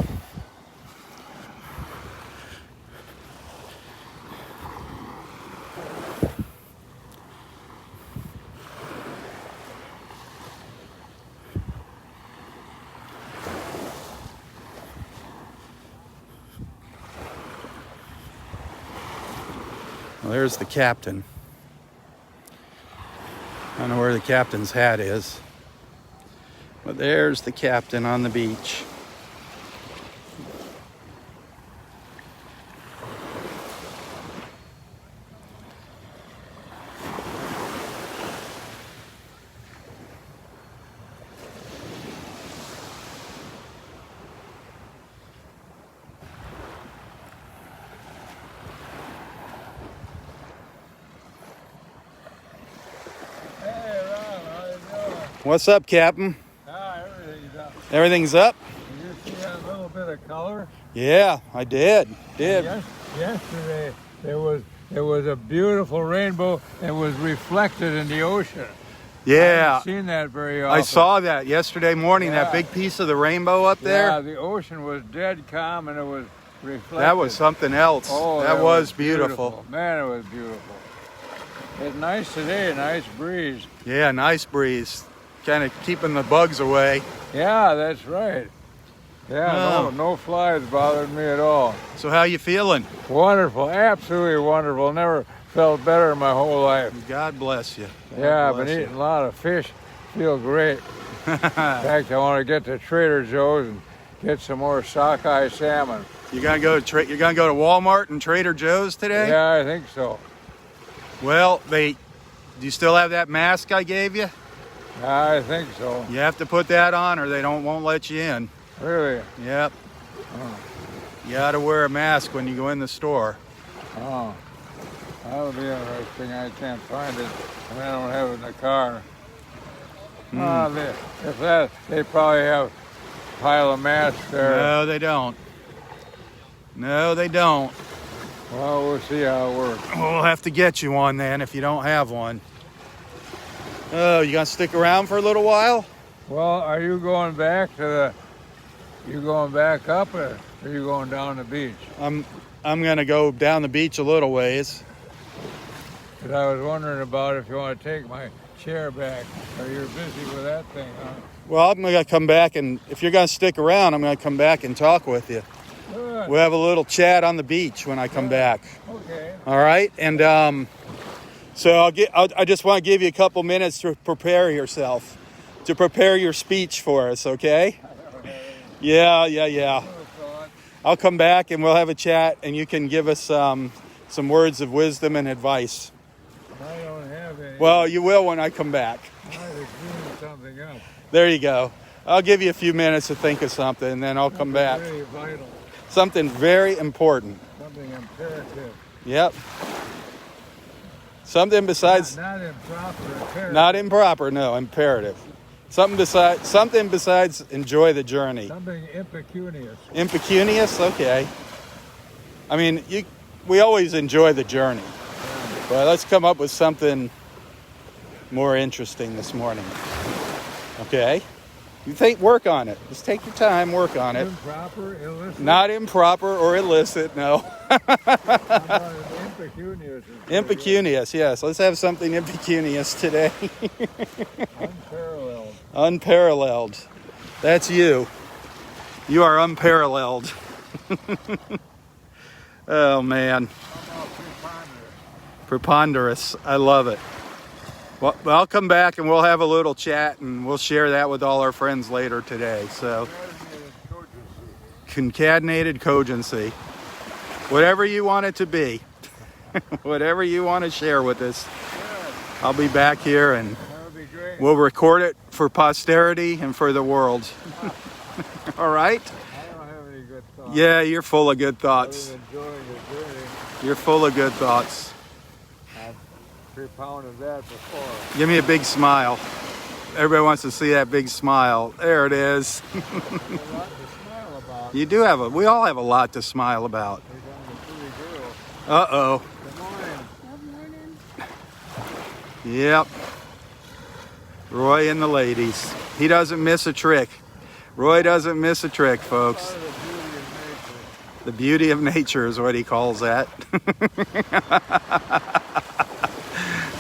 Well, there's the captain. I don't know where the captain's hat is, but there's the captain on the beach. What's up, Captain? Everything's up. Everything's up? Did you see that little bit of color? Yeah, I did. Yesterday there was a beautiful rainbow that was reflected in the ocean. Yeah. I haven't seen that very often. I saw that yesterday morning, that big piece of the rainbow up there. Yeah, the ocean was dead calm and it was reflected. That was something else. Oh, that was beautiful. Man, it was beautiful. It's nice today, nice breeze. Yeah, nice breeze. Kind of keeping the bugs away. Yeah, that's right. Yeah, no flies bothered me at all. So how you feeling? Wonderful, absolutely wonderful. Never felt better in my whole life. God bless you. I've been eating a lot of fish. Feel great. In fact, I want to get to Trader Joe's and get some more sockeye salmon. You gonna go to you're gonna go to Walmart and Trader Joe's today? Yeah, I think so. Well, do you still have that mask I gave you? Yeah, I think so. You have to put that on or they won't let you in. Really? Yep. Oh. You gotta wear a mask when you go in the store. Oh. That'll be interesting. I can't find it, and I don't have it in the car. They probably have a pile of masks there. No, they don't. No, they don't. Well, we'll see how it works. We'll have to get you one then if you don't have one. Oh, you gonna stick around for a little while? Well, are you going back to you going back up, or are you going down the beach? I'm gonna go down the beach a little ways. Because I was wondering about if you want to take my chair back, or you're busy with that thing, huh? Well, I'm gonna come back, and if you're gonna stick around, I'm gonna come back and talk with you. Good. We'll have a little chat on the beach when I come back. Okay. All right, and so I just want to give you a couple minutes to prepare yourself, to prepare your speech for us. Okay? Yeah. I'll come back and we'll have a chat, and you can give us some words of wisdom and advice. I don't have any. Well, you will when I come back. I was doing something else. There you go. I'll give you a few minutes to think of something, and then I'll come back. Very vital. Something very important. Something imperative. Yep. Something besides Not improper. Imperative. not improper, no, imperative. Something besides enjoy the journey. Something impecunious. Impecunious, okay. I mean, we always enjoy the journey, but let's come up with something more interesting this morning. Okay? Work on it. Just take your time, work on it. Improper, illicit. Not improper or illicit, no. Impecunious. Impecunious, yes. Let's have something impecunious today. Unparalleled. Unparalleled. That's you. You are unparalleled. Oh, man. How about preponderous? Preponderous. I love it. Well, I'll come back and we'll have a little chat, and we'll share that with all our friends later today. So, concatenated cogency. Whatever you want it to be. Whatever you want to share with us. I'll be back here, and That would be great. we'll record it for posterity and for the world. All right? I don't have any good thoughts. Yeah, you're full of good thoughts. Other than enjoying the journey. You're full of good thoughts. I've propounded that before. Give me a big smile. Everybody wants to see that big smile. There it is. There's a lot to smile about. You do we all have a lot to smile about. Here's on the pretty girl. Uh-oh. Good morning. Yep. Roy and the ladies. He doesn't miss a trick. Roy doesn't miss a trick, folks. Part of The beauty of nature is what he calls that.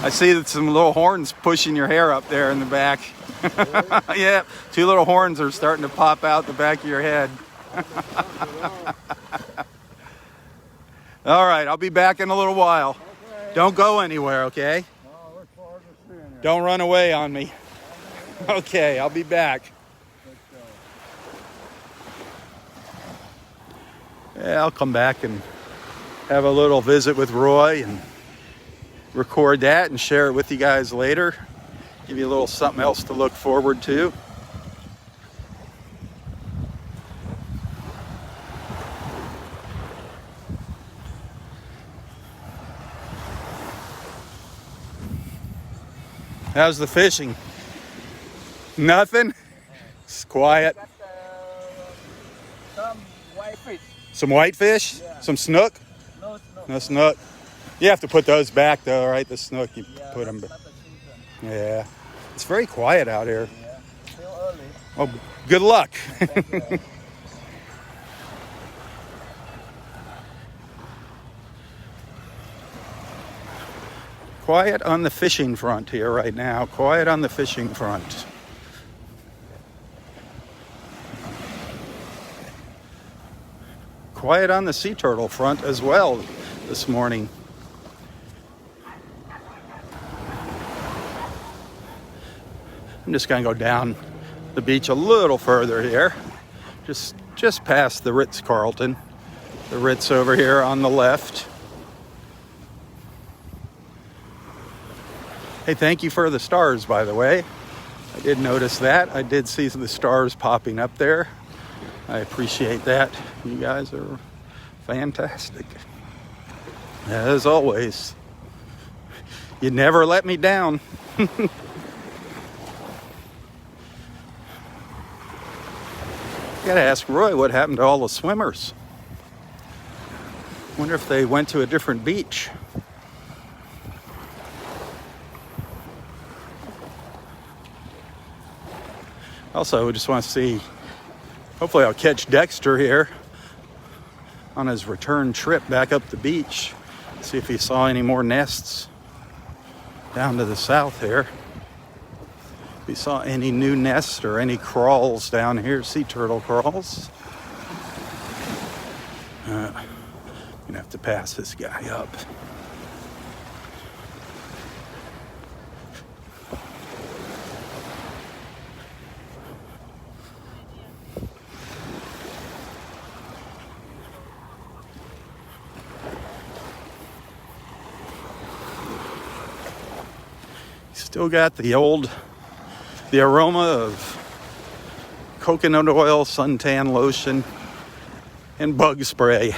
I see that some little horns pushing your hair up there in the back. Really? Yeah, 2 little horns are starting to pop out the back of your head. All right, I'll be back in a little while. Okay. Don't go anywhere, okay? Oh, look forward to seeing you. Don't run away on me. Okay, I'll be back. Yeah, I'll come back and have a little visit with Roy and record that and share it with you guys later. Give you a little something else to look forward to. How's the fishing? Nothing? It's quiet. Got some whitefish. Some whitefish? Yeah. Some snook? No. No snook. You have to put those back though, right? The snook, you put them back. Not the season. Yeah. It's very quiet out here. Yeah. Still early. Oh, good luck. Thank you. Quiet on the fishing front here right now. Quiet on the fishing front. Quiet on the sea turtle front as well this morning. I'm just going to go down the beach a little further here. Just past the Ritz-Carlton. The Ritz over here on the left. Hey, thank you for the stars, by the way. I did notice that. I did see the stars popping up there. I appreciate that. You guys are fantastic. As always. You never let me down. Gotta ask Roy what happened to all the swimmers. Wonder if they went to a different beach. Also, I just want to see, hopefully I'll catch Dexter here on his return trip back up the beach. See if he saw any more nests down to the south here. If he saw any new nests or any crawls down here, sea turtle crawls. I'm gonna have to pass this guy up. Still got the aroma of coconut oil, suntan lotion, and bug spray.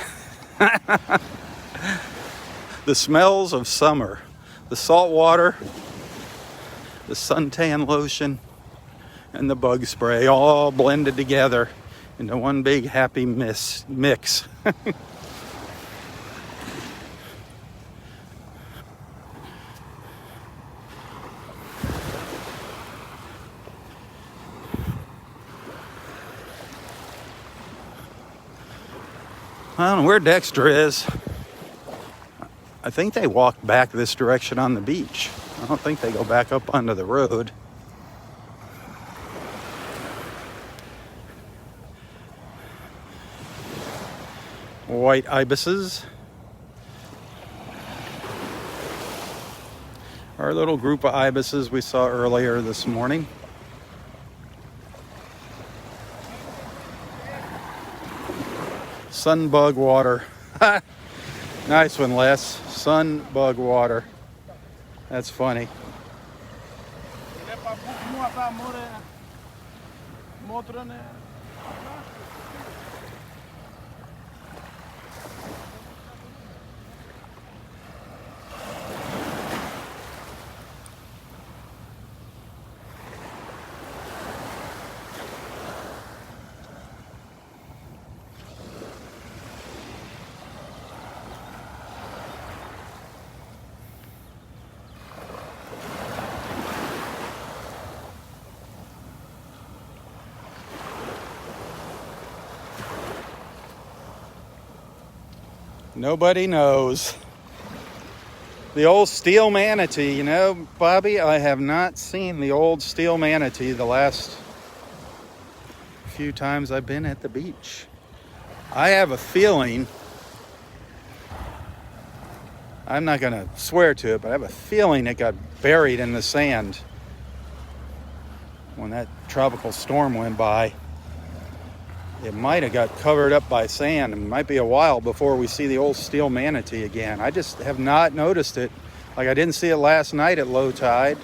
The smells of summer. The salt water, the suntan lotion, and the bug spray all blended together into one big happy mix. I don't know where Dexter is. I think they walk back this direction on the beach. I don't think they go back up onto the road. White ibises. Our little group of ibises we saw earlier this morning. Sunbug water. Nice one, Les. Sunbug water. That's funny. Nobody knows. The old steel manatee, you know, Bobby, I have not seen the old steel manatee the last few times I've been at the beach. I have a feeling, I'm not going to swear to it, but I have a feeling it got buried in the sand when that tropical storm went by. It might have got covered up by sand. It might be a while before we see the old steel manatee again. I just have not noticed it. Like I didn't see it last night at low tide.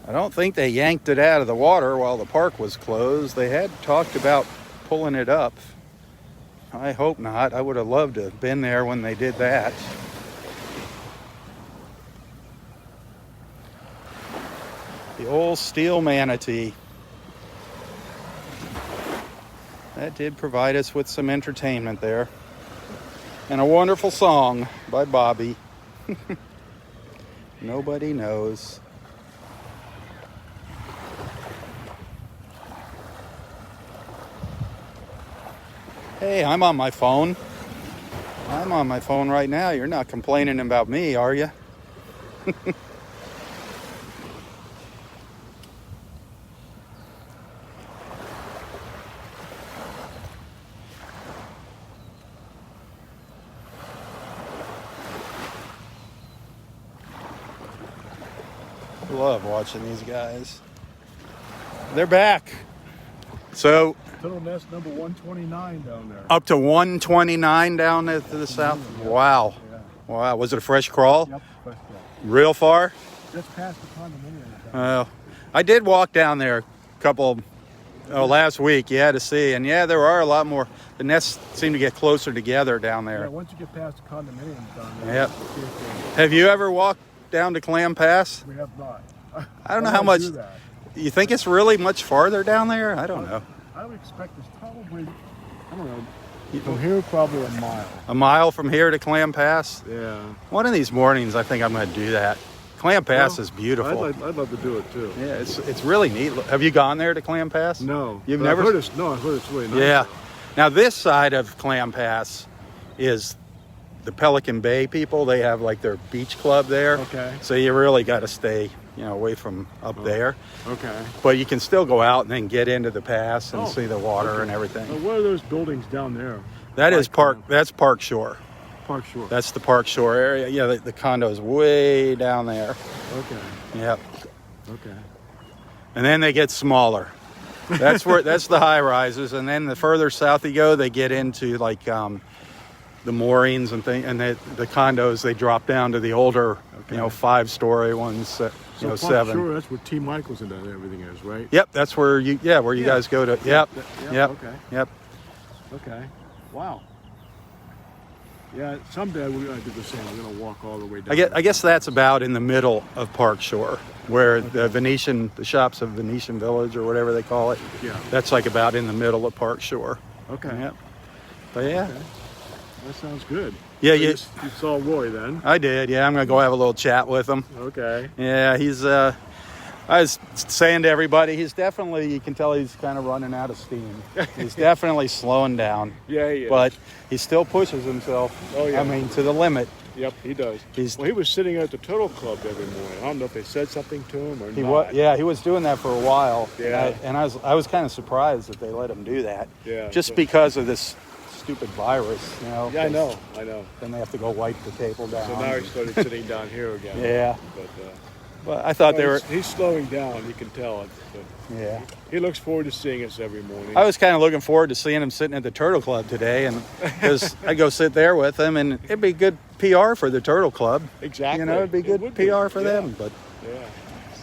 I don't think they yanked it out of the water while the park was closed. They had talked about pulling it up. I hope not. I would have loved to have been there when they did that. The old steel manatee. That did provide us with some entertainment there. And a wonderful song by Bobby. Nobody knows. Hey, I'm on my phone. I'm on my phone right now. You're not complaining about me, are you? Love watching these guys. They're back. So Turtle nest number 129 down there. up to 129 down there to the south. Yeah. Wow. Yeah. Wow. Was it a fresh crawl? Yep. Fresh crawl. Real far? Just past the condominium. I did walk down there last week. Yeah, to see. And yeah, there are a lot more. The nests seem to get closer together down Yeah, there. once you get past the condominiums down there. Yep. Have you ever walked down to Clam Pass? We have not. I don't know how much. Do that. You think it's really much farther down there? I don't know. I would expect it's probably, I don't know, from here probably a mile. A mile from here to Clam Pass? Yeah. One of these mornings, I think I'm going to do that. Clam Pass is beautiful. I'd love to do it too. Yeah, it's really neat. Have you gone there to Clam Pass? No. You've But never? I've heard it's really nice. Yeah. Now this side of Clam Pass is the Pelican Bay people. They have like their beach club there. Okay. So you really got to stay, away from up there. Okay. But you can still go out and then get into the pass and Oh, see the water okay. and everything. Now, what are those buildings down there? That is Park. That's Park Shore. Park Shore. That's the Park Shore area. Yeah, the condo's way down there. Okay. Yep. Okay. And then they get smaller. That's the high rises, and then the further south you go, they get into like the moorings and things, and the condos, they drop down to the older, 5-story ones, So Park 7. Shore, that's where T. Michaels and everything is, right? Yep, that's where you guys go to. Yep. Okay. Yep. Okay. Wow. Yeah, someday we're going to do the same. We're going to walk all the way down. I guess that's about in the middle of Park Shore, where the shops of Venetian Village or whatever they call it. Yeah. That's like about in the middle of Park Shore. Okay. Yep. But yeah. Okay. That sounds good. Yeah, So you saw Roy then. I did. Yeah, I'm gonna go have a little chat with him. Okay. Yeah, he's. I was saying to everybody, you can tell he's kind of running out of steam. He's definitely slowing down. Yeah, he is. But he still pushes himself. Oh, yeah. I mean, to the limit. Yep, he does. He was sitting at the Turtle Club every morning. I don't know if they said something to him or not. He was doing that for a while. Yeah. And I was kind of surprised that they let him do that. Yeah. Just because of this stupid virus, Yeah, I know. Then they have to go wipe the table down. So now he started sitting down here again. Yeah. But I thought they were. He's slowing down. You can tell it. But Yeah. he looks forward to seeing us every morning. I was kind of looking forward to seeing him sitting at the Turtle Club today, and because I go sit there with him, and it'd be good PR for the Turtle Club. Exactly. It'd be good PR for them. But Yeah.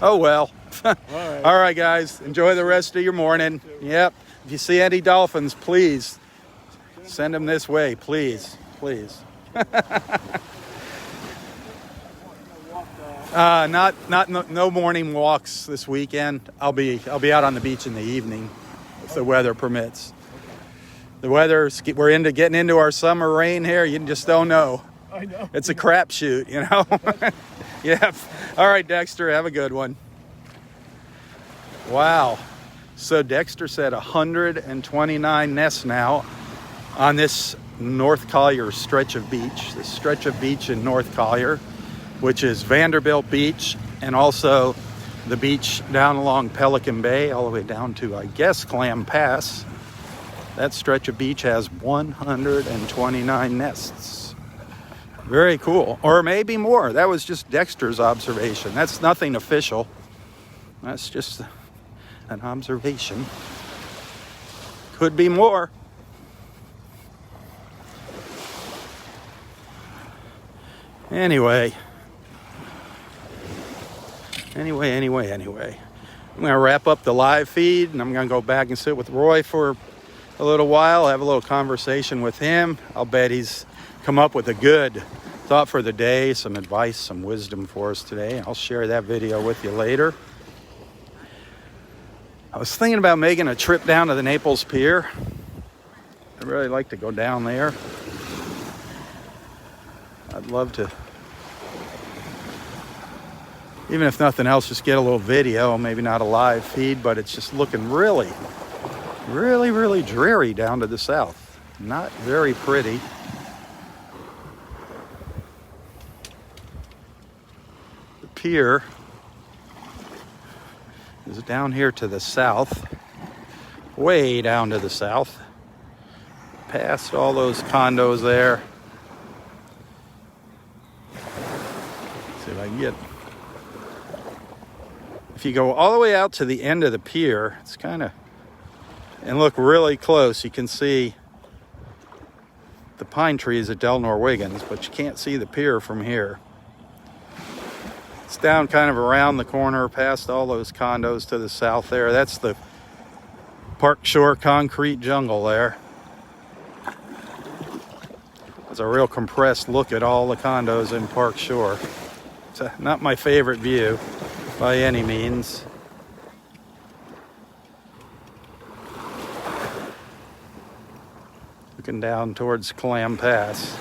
oh well. All right. All right, guys. Enjoy the rest of your morning. Yep. If you see any dolphins, please send them this way. Please. No morning walks this weekend. I'll be out on the beach in the evening if the weather permits. We're getting into our summer rain here. You just don't know. I know. It's a crapshoot, Yeah. All right, Dexter, have a good one. Wow. So Dexter said 129 nests now on this North Collier stretch of beach. This stretch of beach in North Collier, which is Vanderbilt Beach, and also the beach down along Pelican Bay, all the way down to, I guess, Clam Pass. That stretch of beach has 129 nests. Very cool. Or maybe more. That was just Dexter's observation. That's nothing official. That's just an observation. Could be more. Anyway. I'm going to wrap up the live feed, and I'm going to go back and sit with Roy for a little while, have a little conversation with him. I'll bet he's come up with a good thought for the day, some advice, some wisdom for us today. I'll share that video with you later. I was thinking about making a trip down to the Naples Pier. I'd really like to go down there. I'd love to, even if nothing else, just get a little video, maybe not a live feed, but it's just looking really dreary down to the south. Not very pretty. The pier is down here to the south, way down to the south, past all those condos there. Let's see if I can get If you go all the way out to the end of the pier, it's kind of, and look really close, you can see the pine trees at Del Norwiggins, but you can't see the pier from here. It's down kind of around the corner past all those condos to the south there. That's the Park Shore concrete jungle there. It's a real compressed look at all the condos in Park Shore. It's not my favorite view by any means. Looking down towards Clam Pass.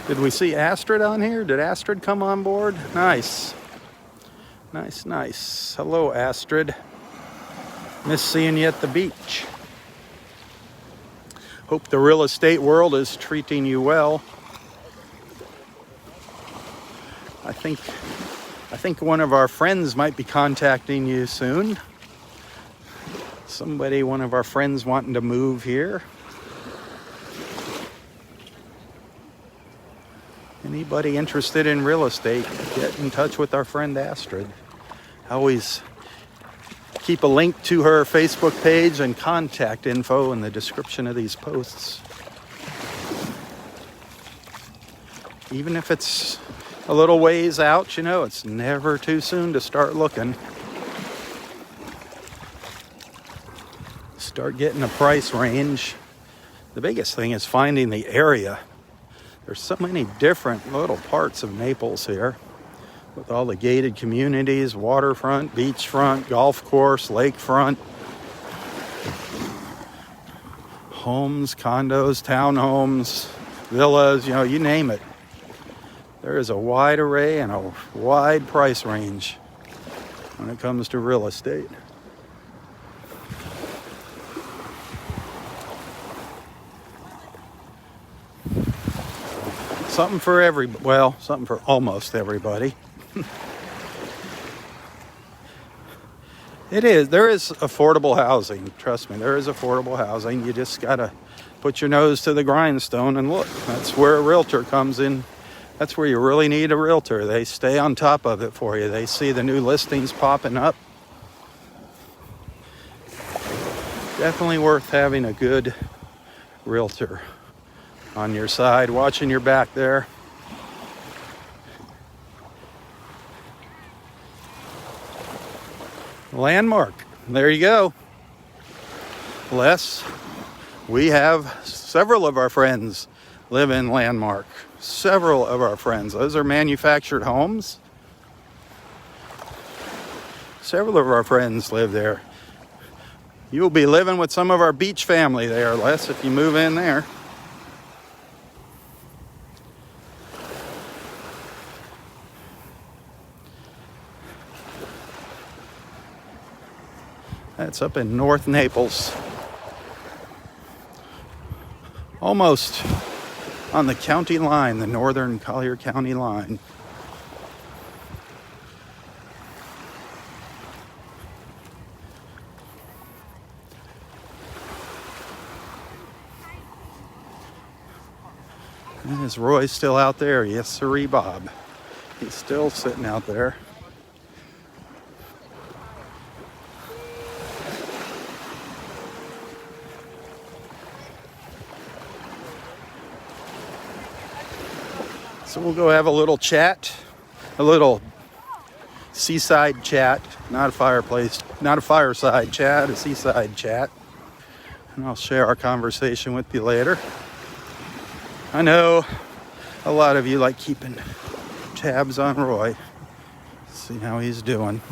Did we see Astrid on here? Did Astrid come on board? Nice. Nice. Hello, Astrid. Miss seeing you at the beach. Hope the real estate world is treating you well. I think one of our friends might be contacting you soon. One of our friends wanting to move here. Anybody interested in real estate, get in touch with our friend Astrid. I always keep a link to her Facebook page and contact info in the description of these posts. Even if it's a little ways out, it's never too soon to start looking. Start getting a price range. The biggest thing is finding the area. There's so many different little parts of Naples here, with all the gated communities, waterfront, beachfront, golf course, lakefront, homes, condos, townhomes, villas, you name it. There is a wide array and a wide price range when it comes to real estate. Something for almost everybody. There is affordable housing. Trust me, there is affordable housing. You just gotta put your nose to the grindstone and look. That's where a realtor comes in. That's where you really need a realtor. They stay on top of it for you. They see the new listings popping up. Definitely worth having a good realtor on your side, watching your back there. Landmark. There you go. Les, we have several of our friends live in Landmark. Several of our friends. Those are manufactured homes. Several of our friends live there. You'll be living with some of our beach family there, Les, if you move in there. That's up in North Naples. Almost on the county line, the northern Collier County line. And is Roy still out there? Yes, sirree, Bob. He's still sitting out there. So we'll go have a little chat, a little seaside chat, not a fireside chat, a seaside chat. And I'll share our conversation with you later. I know a lot of you like keeping tabs on Roy, see how he's doing.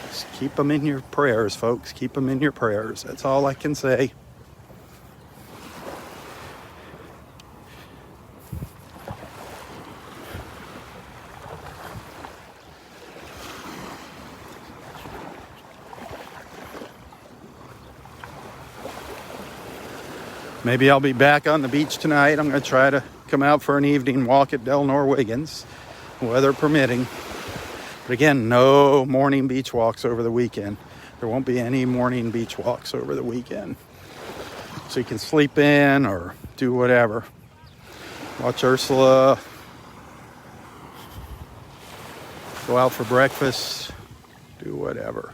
Just keep him in your prayers, folks. Keep him in your prayers. That's all I can say. Maybe I'll be back on the beach tonight. I'm going to try to come out for an evening walk at Del Norwiggins. weather permitting. But again, no morning beach walks over the weekend. There won't be any morning beach walks over the weekend. So you can sleep in or do whatever. Watch Ursula. Go out for breakfast. Do whatever.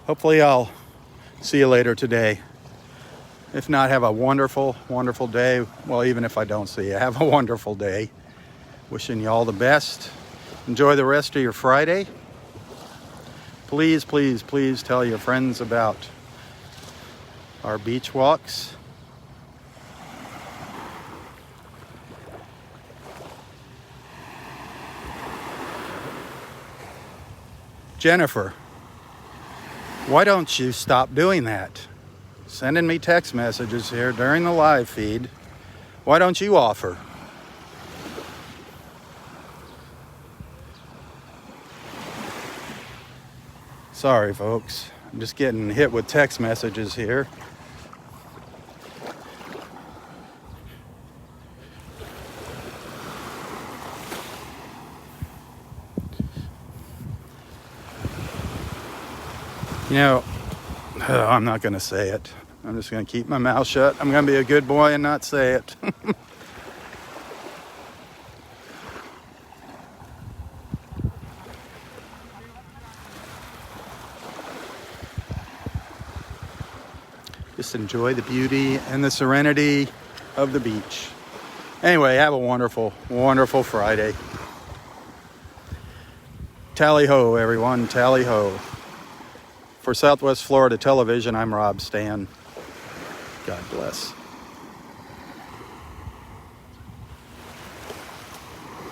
Hopefully I'll see you later today. If not, have a wonderful, wonderful day. Well, even if I don't see you, have a wonderful day. Wishing you all the best. Enjoy the rest of your Friday. Please, please, please tell your friends about our beach walks. Jennifer, why don't you stop doing that? Sending me text messages here during the live feed. Why don't you offer? Sorry, folks. I'm just getting hit with text messages here. You know, I'm not going to say it. I'm just going to keep my mouth shut. I'm going to be a good boy and not say it. Just enjoy the beauty and the serenity of the beach. Anyway, have a wonderful, wonderful Friday. Tally ho, everyone. Tally ho. For Southwest Florida Television, I'm Robb Stan. God bless.